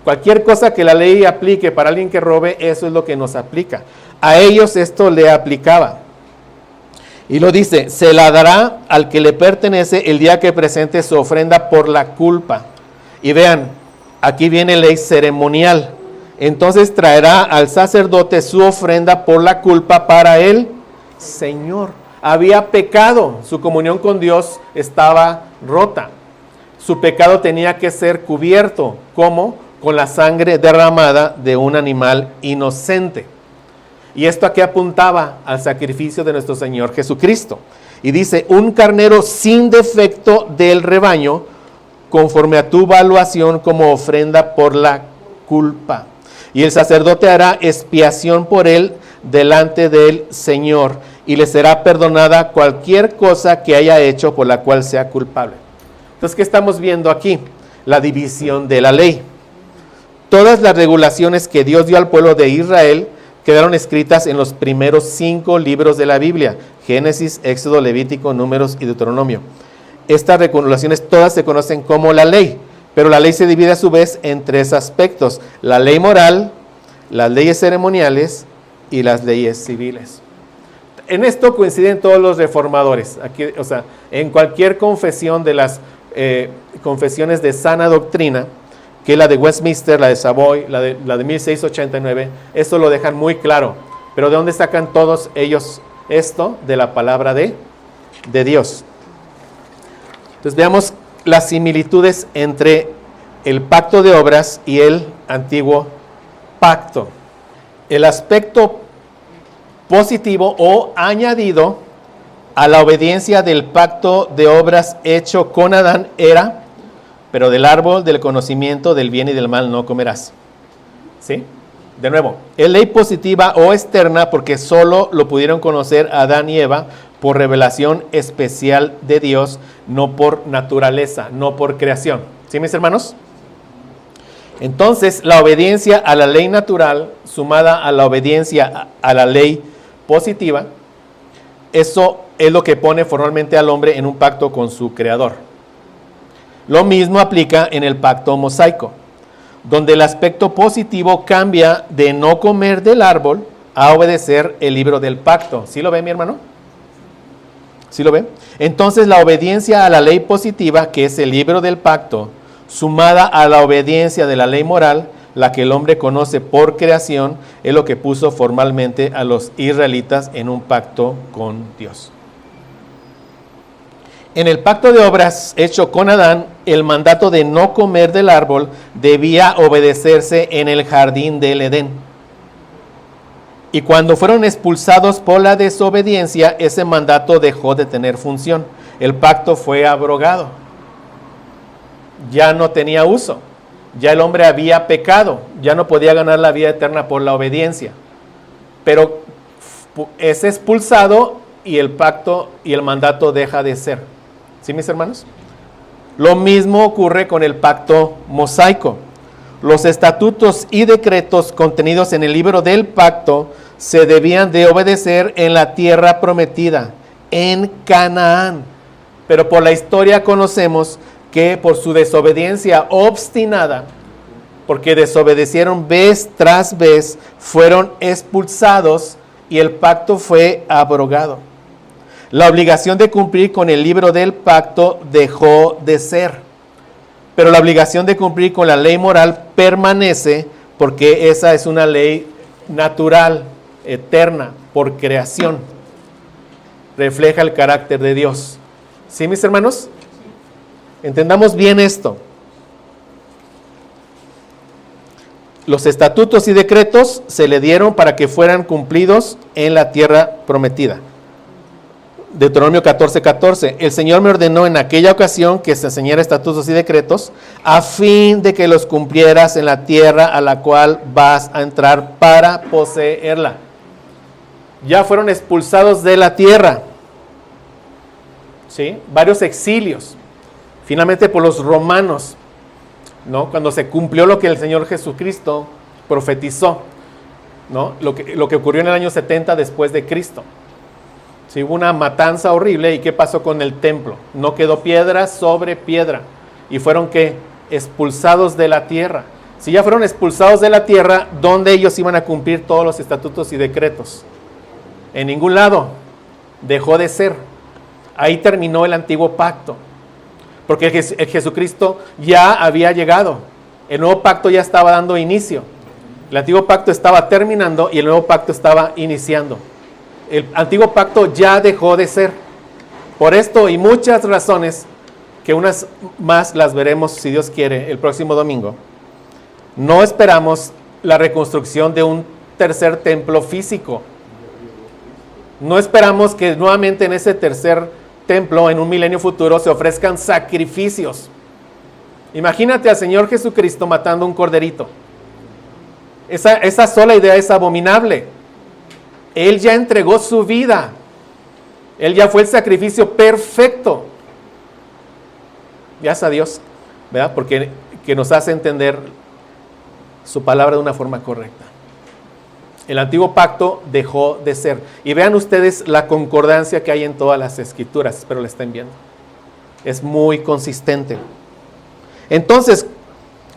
Cualquier cosa que la ley aplique para alguien que robe, eso es lo que nos aplica. A ellos esto le aplicaba. Y lo dice, se la dará al que le pertenece el día que presente su ofrenda por la culpa. Y vean, aquí viene ley ceremonial. entonces traerá al sacerdote su ofrenda por la culpa para el Señor. Había pecado, su comunión con Dios estaba rota. Su pecado tenía que ser cubierto, ¿cómo? Con la sangre derramada de un animal inocente. ¿Y esto a qué apuntaba? Al sacrificio de nuestro Señor Jesucristo. Y dice, un carnero sin defecto del rebaño, conforme a tu evaluación como ofrenda por la culpa. Y el sacerdote hará expiación por él delante del Señor, y le será perdonada cualquier cosa que haya hecho por la cual sea culpable. Entonces, ¿qué estamos viendo aquí? La división de la ley. Todas las regulaciones que Dios dio al pueblo de Israel quedaron escritas en los primeros 5 libros de la Biblia: Génesis, Éxodo, Levítico, Números y Deuteronomio. Estas regulaciones todas se conocen como la ley, pero la ley se divide a su vez en 3 aspectos: la ley moral, las leyes ceremoniales y las leyes civiles. En esto coinciden todos los reformadores. Aquí, o sea, en cualquier confesión de las confesiones de sana doctrina, que es la de Westminster, la de Savoy, la de 1689, esto lo dejan muy claro. Pero ¿de dónde sacan todos ellos esto? De la palabra de Dios. Entonces veamos las similitudes entre el pacto de obras y el antiguo pacto. El aspecto positivo o añadido a la obediencia del pacto de obras hecho con Adán era: pero del árbol del conocimiento del bien y del mal no comerás. ¿Sí? De nuevo, es ley positiva o externa porque solo lo pudieron conocer Adán y Eva por revelación especial de Dios, no por naturaleza, no por creación. ¿Sí, mis hermanos? Entonces, la obediencia a la ley natural sumada a la obediencia a la ley positiva, eso es lo que pone formalmente al hombre en un pacto con su creador. Lo mismo aplica en el pacto mosaico, donde el aspecto positivo cambia de no comer del árbol a obedecer el libro del pacto. ¿Sí lo ve, mi hermano? ¿Sí lo ve? Entonces, la obediencia a la ley positiva, que es el libro del pacto, sumada a la obediencia de la ley moral, la que el hombre conoce por creación, es lo que puso formalmente a los israelitas en un pacto con Dios. En el pacto de obras hecho con Adán, el mandato de no comer del árbol debía obedecerse en el jardín del Edén. Y cuando fueron expulsados por la desobediencia, ese mandato dejó de tener función. El pacto fue abrogado. Ya no tenía uso. Ya el hombre había pecado. Ya no podía ganar la vida eterna por la obediencia. Pero es expulsado y el pacto y el mandato deja de ser. ¿Sí, mis hermanos? Lo mismo ocurre con el pacto mosaico. Los estatutos y decretos contenidos en el libro del pacto se debían de obedecer en la tierra prometida, en Canaán. Pero por la historia conocemos que por su desobediencia obstinada, porque desobedecieron vez tras vez, fueron expulsados y el pacto fue abrogado. La obligación de cumplir con el libro del pacto dejó de ser, pero la obligación de cumplir con la ley moral permanece porque esa es una ley natural, eterna, por creación. Refleja el carácter de Dios. ¿Sí, mis hermanos? Entendamos bien esto. Los estatutos y decretos se le dieron para que fueran cumplidos en la tierra prometida. Deuteronomio 14:14. El Señor me ordenó en aquella ocasión que se enseñara estatutos y decretos a fin de que los cumplieras en la tierra a la cual vas a entrar para poseerla. Ya fueron expulsados de la tierra. ¿Sí? Varios exilios. Finalmente por los romanos, ¿no? Cuando se cumplió lo que el Señor Jesucristo profetizó, ¿no? Lo que ocurrió en el año 70 después de Cristo. Sí, hubo una matanza horrible. ¿Y qué pasó con el templo? No quedó piedra sobre piedra. ¿Y fueron qué? Expulsados de la tierra. Si ya fueron expulsados de la tierra, ¿dónde ellos iban a cumplir todos los estatutos y decretos? En ningún lado. Dejó de ser. Ahí terminó el antiguo pacto. Porque el Jesucristo ya había llegado. El nuevo pacto ya estaba dando inicio. El antiguo pacto estaba terminando y el nuevo pacto estaba iniciando. El antiguo pacto ya dejó de ser. Por esto y muchas razones, que unas más las veremos, si Dios quiere, el próximo domingo, no esperamos la reconstrucción de un tercer templo físico. No esperamos que nuevamente en ese tercer templo, en un milenio futuro, se ofrezcan sacrificios. Imagínate al Señor Jesucristo matando un corderito. Esa sola idea es abominable. Él ya entregó su vida. Él ya fue el sacrificio perfecto. Gracias a Dios, ¿verdad? Porque que nos hace entender su palabra de una forma correcta. El antiguo pacto dejó de ser. Y vean ustedes la concordancia que hay en todas las escrituras. Espero la estén viendo. Es muy consistente. Entonces,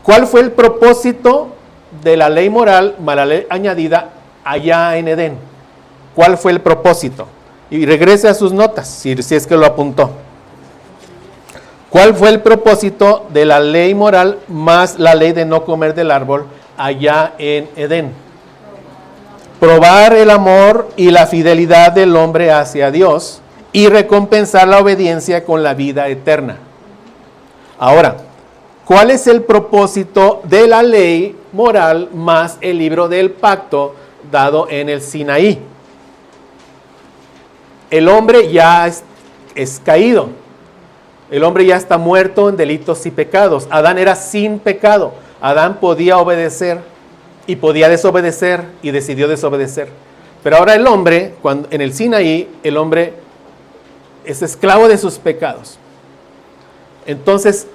¿cuál fue el propósito de la ley moral más la ley añadida allá en Edén? ¿Cuál fue el propósito? Y regrese a sus notas, si es que lo apuntó. ¿Cuál fue el propósito de la ley moral más la ley de no comer del árbol allá en Edén? Probar el amor y la fidelidad del hombre hacia Dios y recompensar la obediencia con la vida eterna. Ahora, ¿cuál es el propósito de la ley moral más el libro del pacto dado en el Sinaí? El hombre ya es caído. El hombre ya está muerto en delitos y pecados. Adán era sin pecado. Adán podía obedecer y podía desobedecer y decidió desobedecer. Pero ahora el hombre, en el Sinaí, el hombre es esclavo de sus pecados. Entonces,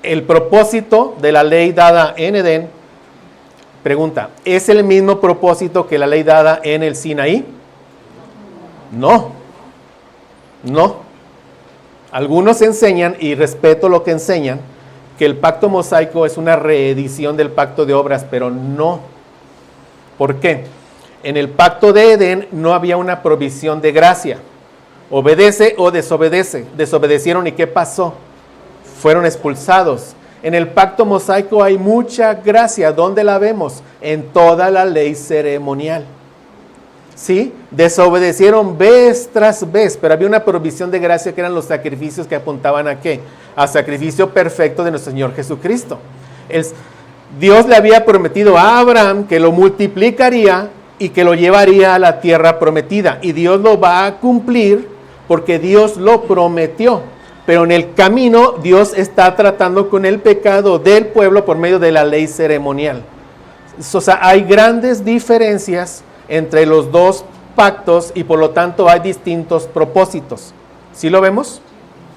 el propósito de la ley dada en Edén, pregunta, ¿es el mismo propósito que la ley dada en el Sinaí? No. Algunos enseñan, y respeto lo que enseñan, que el pacto mosaico es una reedición del pacto de obras, pero no. ¿Por qué? En el pacto de Edén no había una provisión de gracia. Obedece o desobedece. Desobedecieron y ¿qué pasó? Fueron expulsados. En el pacto mosaico hay mucha gracia. ¿Dónde la vemos? En toda la ley ceremonial. ¿Sí? Desobedecieron vez tras vez, pero había una provisión de gracia que eran los sacrificios que apuntaban ¿a qué? Al sacrificio perfecto de nuestro Señor Jesucristo. Dios le había prometido a Abraham que lo multiplicaría y que lo llevaría a la tierra prometida. Y Dios lo va a cumplir porque Dios lo prometió. Pero en el camino Dios está tratando con el pecado del pueblo por medio de la ley ceremonial. O sea, hay grandes diferencias entre los dos pactos y por lo tanto hay distintos propósitos. ¿Sí lo vemos?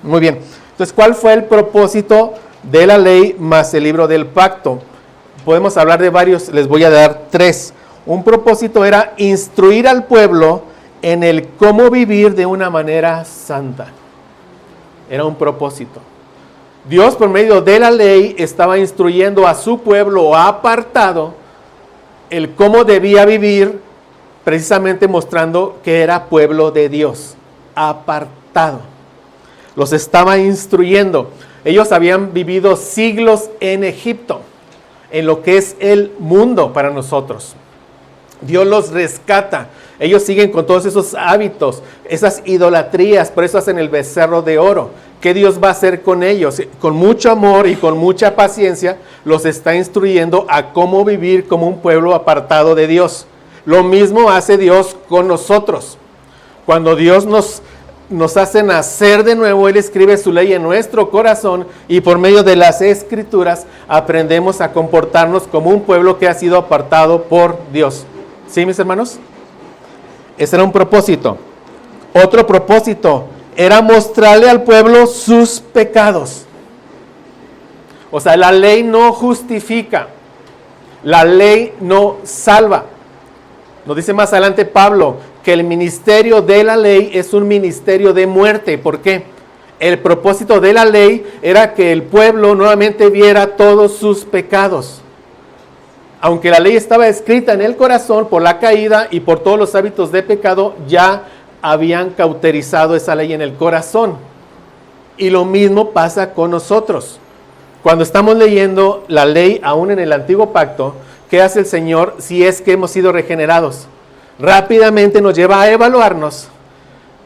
Muy bien. Entonces, ¿cuál fue el propósito de la ley más el libro del pacto? Podemos hablar de varios, les voy a dar 3. Un propósito era instruir al pueblo en el cómo vivir de una manera santa. Era un propósito. Dios por medio de la ley estaba instruyendo a su pueblo apartado el cómo debía vivir, precisamente mostrando que era pueblo de Dios, apartado. Los estaba instruyendo. Ellos habían vivido siglos en Egipto, en lo que es el mundo para nosotros. Dios los rescata. Ellos siguen con todos esos hábitos, esas idolatrías, por eso hacen el becerro de oro. ¿Qué Dios va a hacer con ellos? Con mucho amor y con mucha paciencia, los está instruyendo a cómo vivir como un pueblo apartado de Dios. Lo mismo hace Dios con nosotros. Cuando Dios nos hace nacer de nuevo, Él escribe su ley en nuestro corazón y por medio de las Escrituras aprendemos a comportarnos como un pueblo que ha sido apartado por Dios. ¿Sí, mis hermanos? Ese era un propósito. Otro propósito era mostrarle al pueblo sus pecados. O sea, la ley no justifica, la ley no salva. Nos dice más adelante Pablo que el ministerio de la ley es un ministerio de muerte. ¿Por qué? El propósito de la ley era que el pueblo nuevamente viera todos sus pecados. Aunque la ley estaba escrita en el corazón por la caída y por todos los hábitos de pecado, ya habían cauterizado esa ley en el corazón. Y lo mismo pasa con nosotros. Cuando estamos leyendo la ley aún en el antiguo pacto, ¿qué hace el Señor si es que hemos sido regenerados? Rápidamente nos lleva a evaluarnos.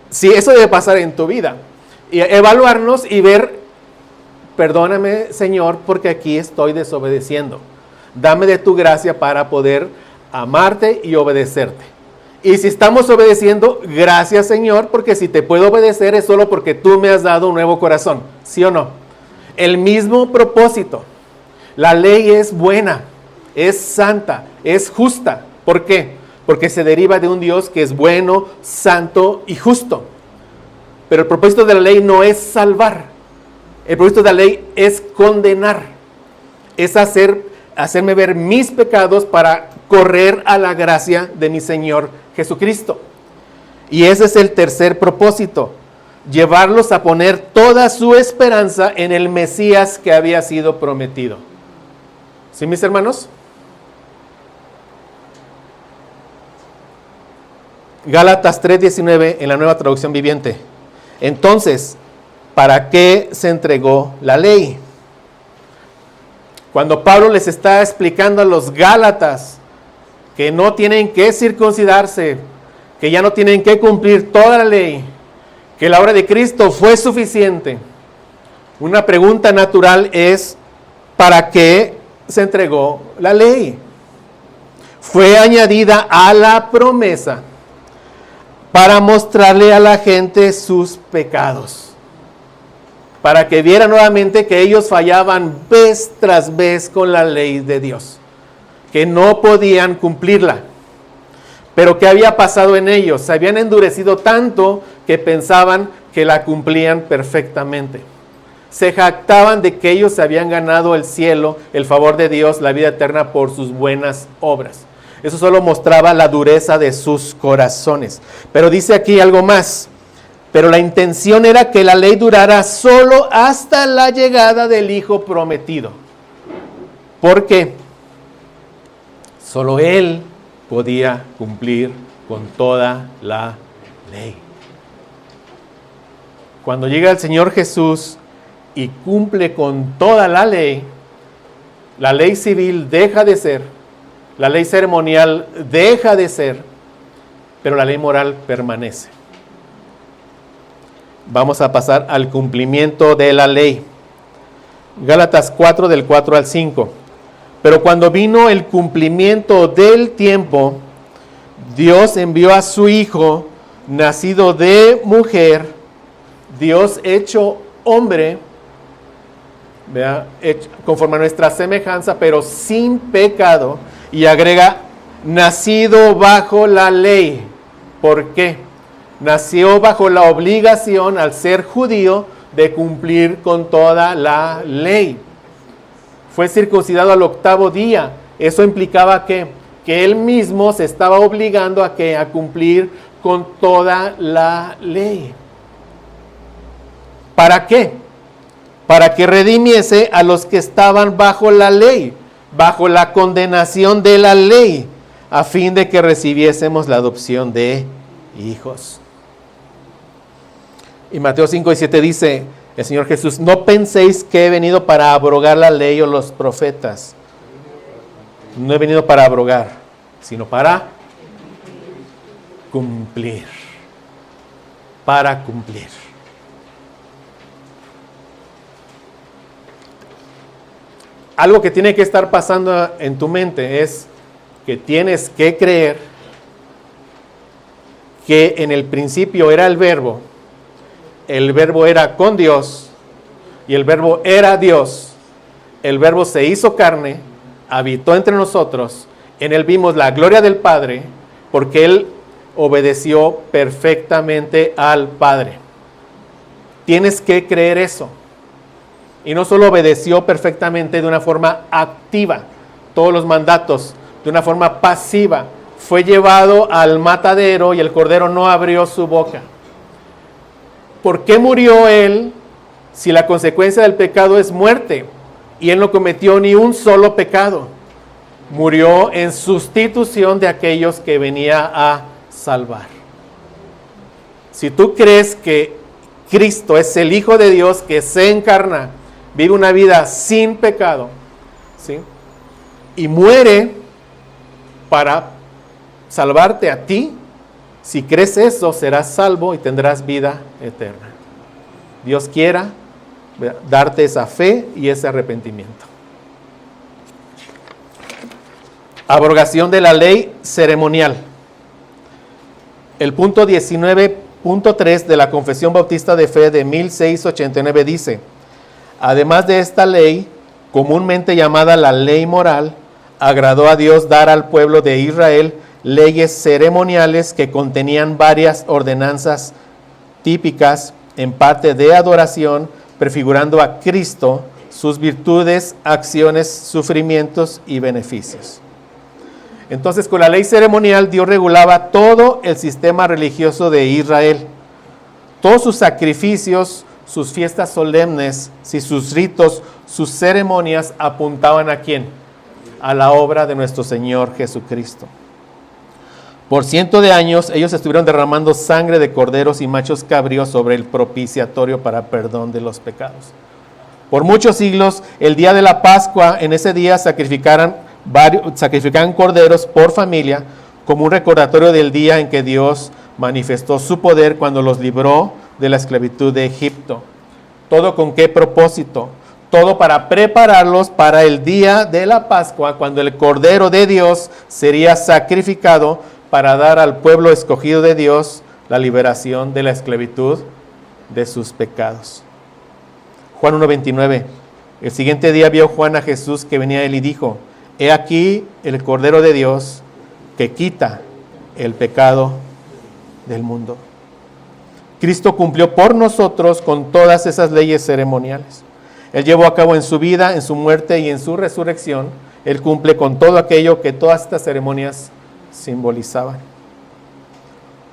Si eso debe pasar en tu vida. Y evaluarnos y ver, perdóname, Señor, porque aquí estoy desobedeciendo. Dame de tu gracia para poder amarte y obedecerte. Y si estamos obedeciendo, gracias, Señor, porque si te puedo obedecer es solo porque tú me has dado un nuevo corazón. ¿Sí o no? El mismo propósito. La ley es buena, es santa, es justa. ¿Por qué? Porque se deriva de un Dios que es bueno, santo y justo. Pero el propósito de la ley no es salvar. El propósito de la ley es condenar. Es hacerme ver mis pecados para correr a la gracia de mi Señor Jesucristo. Y ese es el tercer propósito. Llevarlos a poner toda su esperanza en el Mesías que había sido prometido. ¿Sí, mis hermanos? Gálatas 3:19 en la Nueva Traducción Viviente. Entonces, ¿para qué se entregó la ley? Cuando Pablo les está explicando a los Gálatas que no tienen que circuncidarse, que ya no tienen que cumplir toda la ley, que la obra de Cristo fue suficiente, una pregunta natural es, ¿para qué se entregó la ley? Fue añadida a la promesa para mostrarle a la gente sus pecados, para que viera nuevamente que ellos fallaban vez tras vez con la ley de Dios, que no podían cumplirla. Pero ¿qué había pasado en ellos? Se habían endurecido tanto que pensaban que la cumplían perfectamente. Se jactaban de que ellos se habían ganado el cielo, el favor de Dios, la vida eterna por sus buenas obras. Eso solo mostraba la dureza de sus corazones. Pero dice aquí algo más. Pero la intención era que la ley durara solo hasta la llegada del Hijo prometido. ¿Por qué? Solo Él podía cumplir con toda la ley. Cuando llega el Señor Jesús y cumple con toda la ley civil deja de ser, la ley ceremonial deja de ser, pero la ley moral permanece. Vamos a pasar al cumplimiento de la ley. Gálatas 4 del 4 al 5. Pero cuando vino el cumplimiento del tiempo, Dios envió a su Hijo, nacido de mujer, Dios hecho hombre, conforme a nuestra semejanza, pero sin pecado, y agrega, nacido bajo la ley. ¿Por qué? Nació bajo la obligación, al ser judío, de cumplir con toda la ley. Fue circuncidado al 8º día. Eso implicaba que él mismo se estaba obligando a cumplir con toda la ley. ¿Para qué? Para que redimiese a los que estaban bajo la ley, bajo la condenación de la ley, a fin de que recibiésemos la adopción de hijos. Y Mateo 5:7 dice el Señor Jesús, no penséis que he venido para abrogar la ley o los profetas. No he venido para abrogar, sino para cumplir. Para cumplir. Algo que tiene que estar pasando en tu mente es que tienes que creer que en el principio era el verbo era con Dios y el verbo era Dios. El verbo se hizo carne, habitó entre nosotros, en él vimos la gloria del Padre, porque él obedeció perfectamente al Padre. Tienes que creer eso. Y no solo obedeció perfectamente de una forma activa, todos los mandatos, de una forma pasiva. Fue llevado al matadero y el cordero no abrió su boca. ¿Por qué murió él si la consecuencia del pecado es muerte? Y él no cometió ni un solo pecado. Murió en sustitución de aquellos que venía a salvar. Si tú crees que Cristo es el Hijo de Dios que se encarna, vive una vida sin pecado, ¿sí? Y muere para salvarte a ti. Si crees eso, serás salvo y tendrás vida eterna. Dios quiera darte esa fe y ese arrepentimiento. Abrogación de la ley ceremonial. El punto 19.3 de la Confesión Bautista de Fe de 1689 dice: además de esta ley, comúnmente llamada la ley moral, agradó a Dios dar al pueblo de Israel leyes ceremoniales que contenían varias ordenanzas típicas, en parte de adoración, prefigurando a Cristo, sus virtudes, acciones, sufrimientos y beneficios. Entonces, con la ley ceremonial, Dios regulaba todo el sistema religioso de Israel. Todos sus sacrificios, sus fiestas solemnes, sus ritos, sus ceremonias apuntaban ¿a quién? A la obra de nuestro Señor Jesucristo. Por cientos de años, ellos estuvieron derramando sangre de corderos y machos cabríos sobre el propiciatorio para perdón de los pecados. Por muchos siglos, el día de la Pascua, en ese día sacrificaban corderos por familia, como un recordatorio del día en que Dios manifestó su poder cuando los libró de la esclavitud de Egipto. ¿Todo con qué propósito? Todo para prepararlos para el día de la Pascua, cuando el Cordero de Dios sería sacrificado para dar al pueblo escogido de Dios la liberación de la esclavitud de sus pecados. Juan 1:29. El siguiente día vio Juan a Jesús que venía a él y dijo: he aquí el Cordero de Dios que quita el pecado del mundo. Cristo cumplió por nosotros con todas esas leyes ceremoniales. Él llevó a cabo en su vida, en su muerte y en su resurrección. Él cumple con todo aquello que todas estas ceremonias simbolizaban.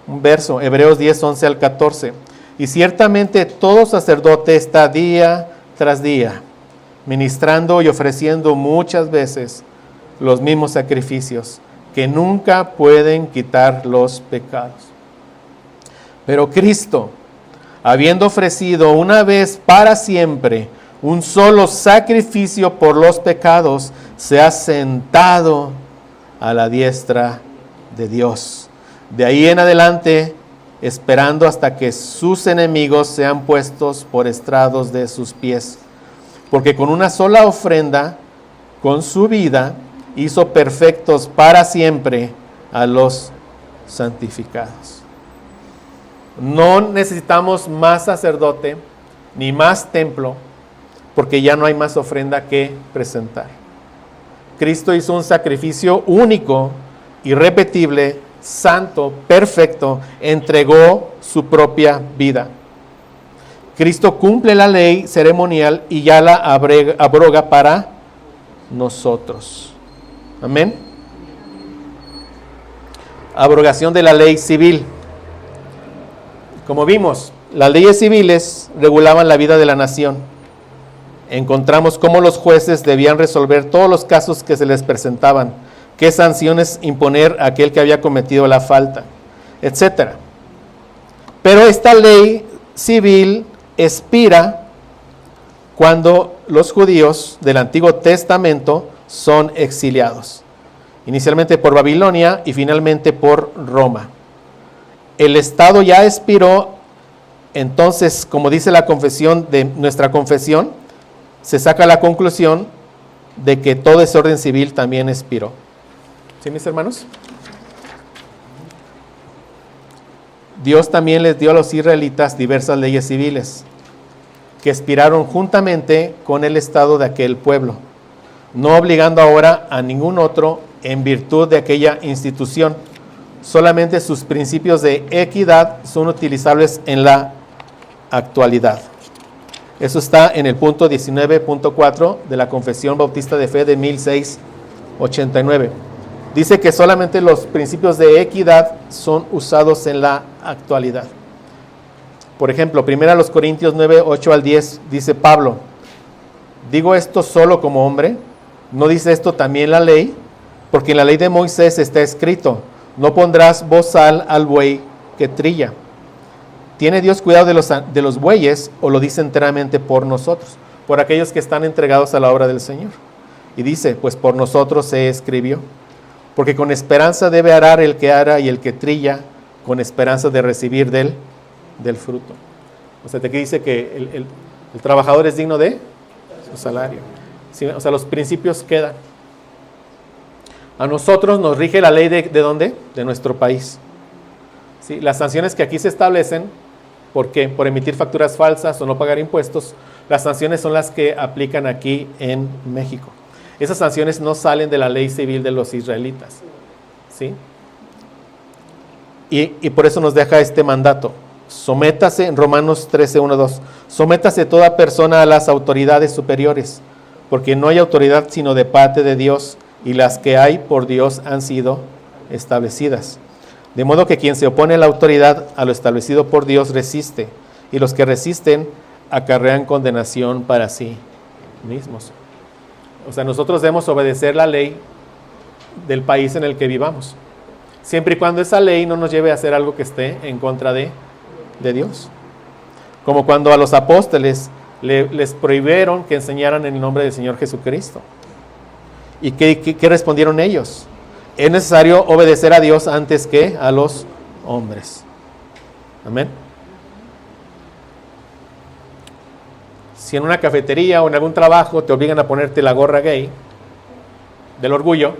Un verso, Hebreos 10:11 al 14. Y ciertamente todo sacerdote está día tras día ministrando y ofreciendo muchas veces los mismos sacrificios que nunca pueden quitar los pecados. Pero Cristo, habiendo ofrecido una vez para siempre un solo sacrificio por los pecados, se ha sentado a la diestra de Dios. De ahí en adelante, esperando hasta que sus enemigos sean puestos por estrados de sus pies. Porque con una sola ofrenda, con su vida, hizo perfectos para siempre a los santificados. No necesitamos más sacerdote, ni más templo, porque ya no hay más ofrenda que presentar. Cristo hizo un sacrificio único, irrepetible, santo, perfecto, entregó su propia vida. Cristo cumple la ley ceremonial y ya la abroga para nosotros. Amén. Abrogación de la ley civil. Como vimos, las leyes civiles regulaban la vida de la nación. Encontramos cómo los jueces debían resolver todos los casos que se les presentaban, qué sanciones imponer a aquel que había cometido la falta, etc. Pero esta ley civil expira cuando los judíos del Antiguo Testamento son exiliados, inicialmente por Babilonia y finalmente por Roma. El Estado ya expiró, entonces, como dice la confesión de nuestra confesión, se saca la conclusión de que todo ese orden civil también expiró. ¿Sí, mis hermanos? Dios también les dio a los israelitas diversas leyes civiles que expiraron juntamente con el estado de aquel pueblo, no obligando ahora a ningún otro en virtud de aquella institución. Solamente sus principios de equidad son utilizables en la actualidad. Eso está en el punto 19.4 de la Confesión Bautista de Fe de 1689. Dice que solamente los principios de equidad son usados en la actualidad. Por ejemplo, 1 Corintios 9, 8 al 10, dice Pablo: ¿digo esto solo como hombre? ¿No dice esto también la ley? Porque en la ley de Moisés está escrito: no pondrás bozal al buey que trilla. ¿Tiene Dios cuidado de los bueyes o lo dice enteramente por nosotros? Por aquellos que están entregados a la obra del Señor. Y dice, pues por nosotros se escribió. porque con esperanza debe arar el que ara y el que trilla, con esperanza de recibir del fruto. O sea, aquí dice que el trabajador es digno de su salario. ¿Sí? O sea, los principios quedan. A nosotros nos rige la ley ¿de dónde? De nuestro país. ¿Sí? Las sanciones que aquí se establecen, ¿por qué? Por emitir facturas falsas o no pagar impuestos. Las sanciones son las que aplican aquí en México. Esas sanciones no salen de la ley civil de los israelitas. ¿Sí? Y por eso nos deja este mandato. Sométase, en Romanos 13, 1, 2. Sométase toda persona a las autoridades superiores, porque no hay autoridad sino de parte de Dios, y las que hay por Dios han sido establecidas. De modo que quien se opone a la autoridad, a lo establecido por Dios, resiste, y los que resisten acarrean condenación para sí mismos. O sea, nosotros debemos obedecer la ley del país en el que vivamos, siempre y cuando esa ley no nos lleve a hacer algo que esté en contra de Dios. Como cuando a los apóstoles les prohibieron que enseñaran en el nombre del Señor Jesucristo. ¿Y qué respondieron ellos? Es necesario obedecer a Dios antes que a los hombres. Amén. Si en una cafetería o en algún trabajo te obligan a ponerte la gorra gay del orgullo,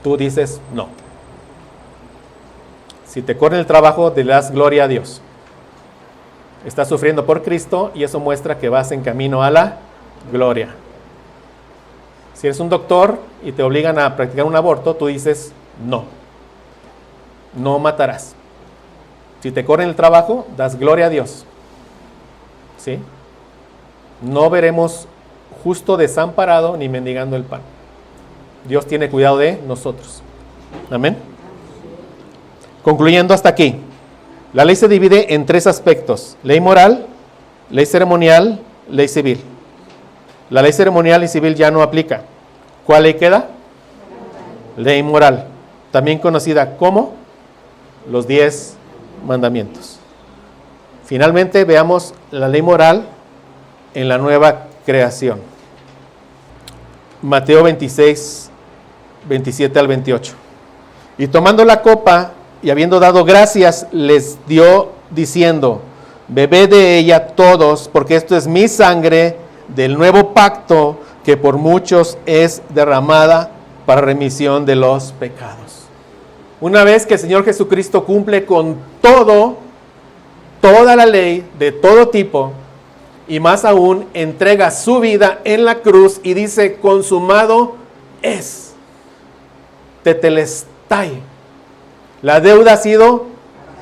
tú dices no. Si te corren el trabajo, le das gloria a Dios. Estás sufriendo por Cristo y eso muestra que vas en camino a la gloria. Si eres un doctor y te obligan a practicar un aborto, tú dices no. No matarás. Si te corren el trabajo, das gloria a Dios. ¿Sí? No veremos justo desamparado ni mendigando el pan. Dios tiene cuidado de nosotros. Amén. Concluyendo hasta aquí, la ley se divide en 3 aspectos: ley moral, ley ceremonial, ley civil. La ley ceremonial y civil ya no aplica. ¿Cuál ley queda? Ley moral, también conocida como los 10 mandamientos. Finalmente veamos la ley moral en la nueva creación. Mateo 26, 27 al 28. Y tomando la copa y habiendo dado gracias, les dio diciendo: bebed de ella todos, porque esto es mi sangre del nuevo pacto, que por muchos es derramada para remisión de los pecados. Una vez que el Señor Jesucristo cumple con toda la ley de todo tipo, y más aún entrega su vida en la cruz y dice: consumado es. Tetelestai. La deuda ha sido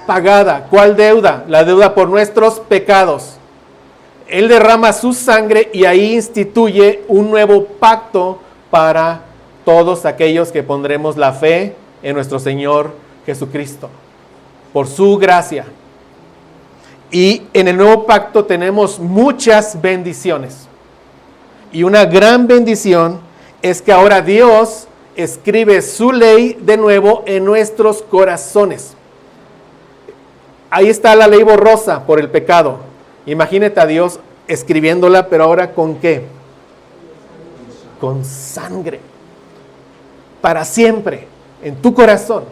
pagada. ¿Cuál deuda? La deuda por nuestros pecados. Él derrama su sangre y ahí instituye un nuevo pacto para todos aquellos que pondremos la fe en nuestro Señor Jesucristo, por su gracia. Y en el nuevo pacto tenemos muchas bendiciones. Y una gran bendición es que ahora Dios escribe su ley de nuevo en nuestros corazones. Ahí está la ley borrosa por el pecado. Imagínate a Dios escribiéndola, pero ahora ¿con qué? Con sangre. Para siempre, en tu corazón,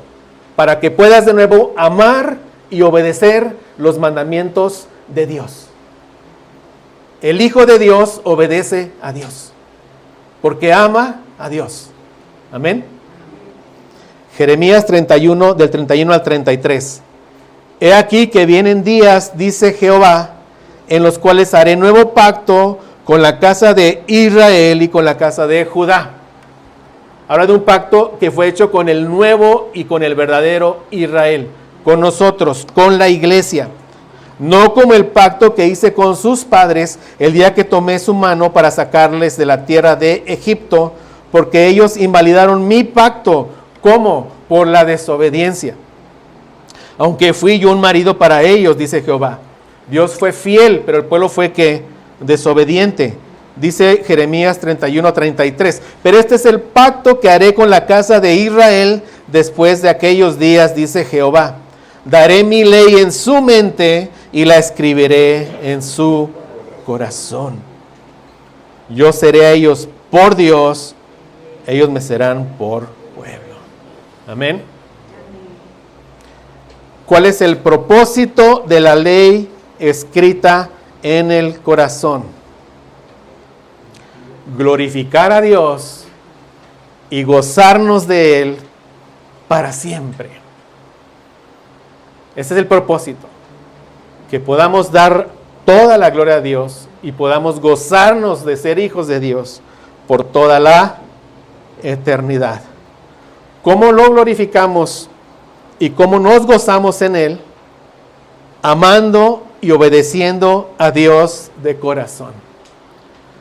para que puedas de nuevo amar y obedecer los mandamientos de Dios. El Hijo de Dios obedece a Dios, porque ama a Dios. Amén. Jeremías 31, del 31 al 33. He aquí que vienen días, dice Jehová, en los cuales haré nuevo pacto con la casa de Israel y con la casa de Judá. Habla de un pacto que fue hecho con el nuevo y con el verdadero Israel, con nosotros, con la iglesia. No como el pacto que hice con sus padres el día que tomé su mano para sacarles de la tierra de Egipto, porque ellos invalidaron mi pacto. ¿Cómo? Por la desobediencia. Aunque fui yo un marido para ellos, dice Jehová. Dios fue fiel, pero el pueblo fue ¿qué? Desobediente. Dice Jeremías 31:33. Pero este es el pacto que haré con la casa de Israel después de aquellos días, dice Jehová. Daré mi ley en su mente y la escribiré en su corazón. Yo seré a ellos por Dios, ellos me serán por pueblo. Amén. ¿Cuál es el propósito de la ley escrita en el corazón? Glorificar a Dios y gozarnos de Él para siempre. Ese es el propósito. Que podamos dar toda la gloria a Dios y podamos gozarnos de ser hijos de Dios por toda la eternidad. ¿Cómo lo glorificamos y cómo nos gozamos en Él? Amando y obedeciendo a Dios de corazón.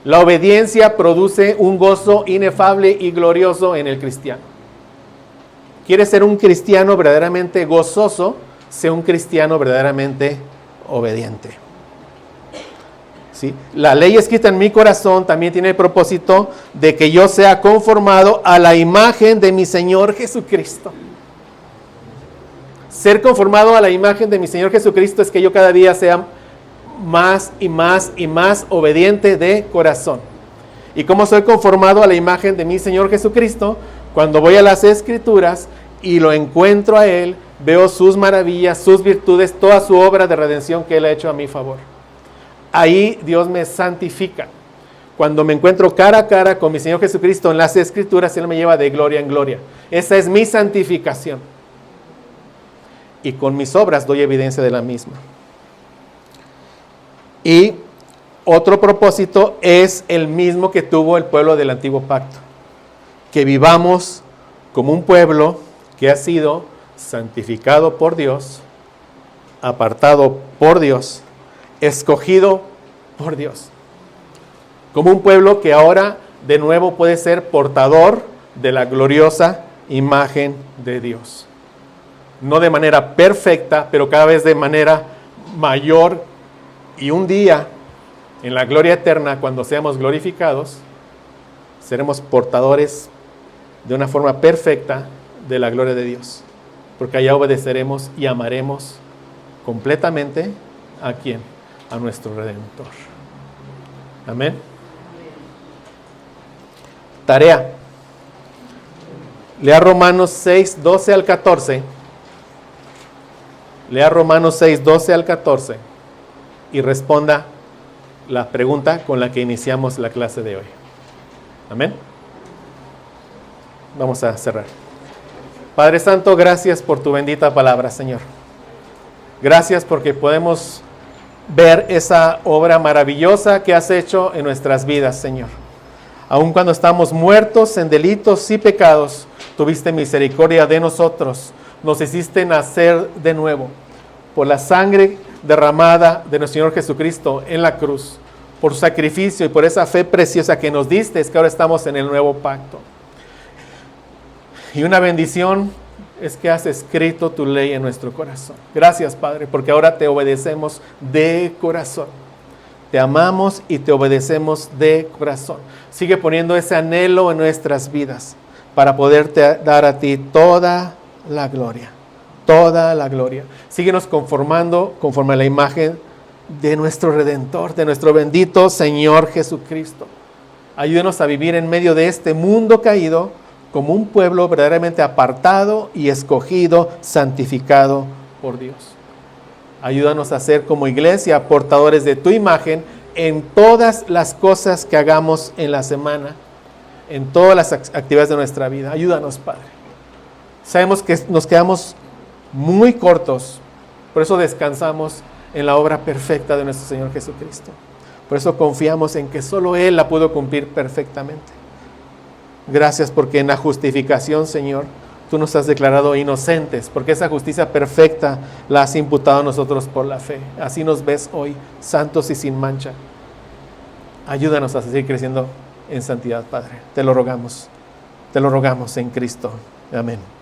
La obediencia produce un gozo inefable y glorioso en el cristiano. ¿Quieres ser un cristiano verdaderamente gozoso? Sé un cristiano verdaderamente obediente. ¿Sí? La ley escrita en mi corazón también tiene el propósito de que yo sea conformado a la imagen de mi Señor Jesucristo. Ser conformado a la imagen de mi Señor Jesucristo es que yo cada día sea más y más y más obediente de corazón. ¿Y cómo soy conformado a la imagen de mi Señor Jesucristo? Cuando voy a las Escrituras y lo encuentro a Él, veo sus maravillas, sus virtudes, toda su obra de redención que Él ha hecho a mi favor. Ahí Dios me santifica. Cuando me encuentro cara a cara con mi Señor Jesucristo en las Escrituras, Él me lleva de gloria en gloria. Esa es mi santificación. Y con mis obras doy evidencia de la misma. Y otro propósito es el mismo que tuvo el pueblo del antiguo pacto. Que vivamos como un pueblo que ha sido santificado por Dios, apartado por Dios, escogido por Dios. Como un pueblo que ahora de nuevo puede ser portador de la gloriosa imagen de Dios. No de manera perfecta, pero cada vez de manera mayor. Y un día, en la gloria eterna, cuando seamos glorificados, seremos portadores de una forma perfecta de la gloria de Dios. Porque allá obedeceremos y amaremos completamente ¿a quién? A nuestro Redentor. Amén. Tarea. Lea Romanos 6, 12 al 14. Lea Romanos 6, 12 al 14 y responda la pregunta con la que iniciamos la clase de hoy. Amén. Vamos a cerrar. Padre Santo, gracias por tu bendita palabra, Señor. Gracias porque podemos ver esa obra maravillosa que has hecho en nuestras vidas, Señor. Aun cuando estamos muertos en delitos y pecados, tuviste misericordia de nosotros. Nos hiciste nacer de nuevo por la sangre derramada de nuestro Señor Jesucristo en la cruz, por su sacrificio y por esa fe preciosa que nos diste, es que ahora estamos en el nuevo pacto. Y una bendición es que has escrito tu ley en nuestro corazón. Gracias, Padre, porque ahora te obedecemos de corazón. Te amamos y te obedecemos de corazón. Sigue poniendo ese anhelo en nuestras vidas para poderte dar a ti toda la gloria. Toda la gloria. Síguenos conformando conforme a la imagen de nuestro Redentor, de nuestro bendito Señor Jesucristo. Ayúdenos a vivir en medio de este mundo caído como un pueblo verdaderamente apartado y escogido, santificado por Dios. Ayúdanos a ser como iglesia portadores de tu imagen en todas las cosas que hagamos en la semana, en todas las actividades de nuestra vida. Ayúdanos, Padre. Sabemos que nos quedamos muy cortos, por eso descansamos en la obra perfecta de nuestro Señor Jesucristo. Por eso confiamos en que solo Él la pudo cumplir perfectamente. Gracias porque en la justificación, Señor, tú nos has declarado inocentes, porque esa justicia perfecta la has imputado a nosotros por la fe. Así nos ves hoy, santos y sin mancha. Ayúdanos a seguir creciendo en santidad, Padre. Te lo rogamos en Cristo. Amén.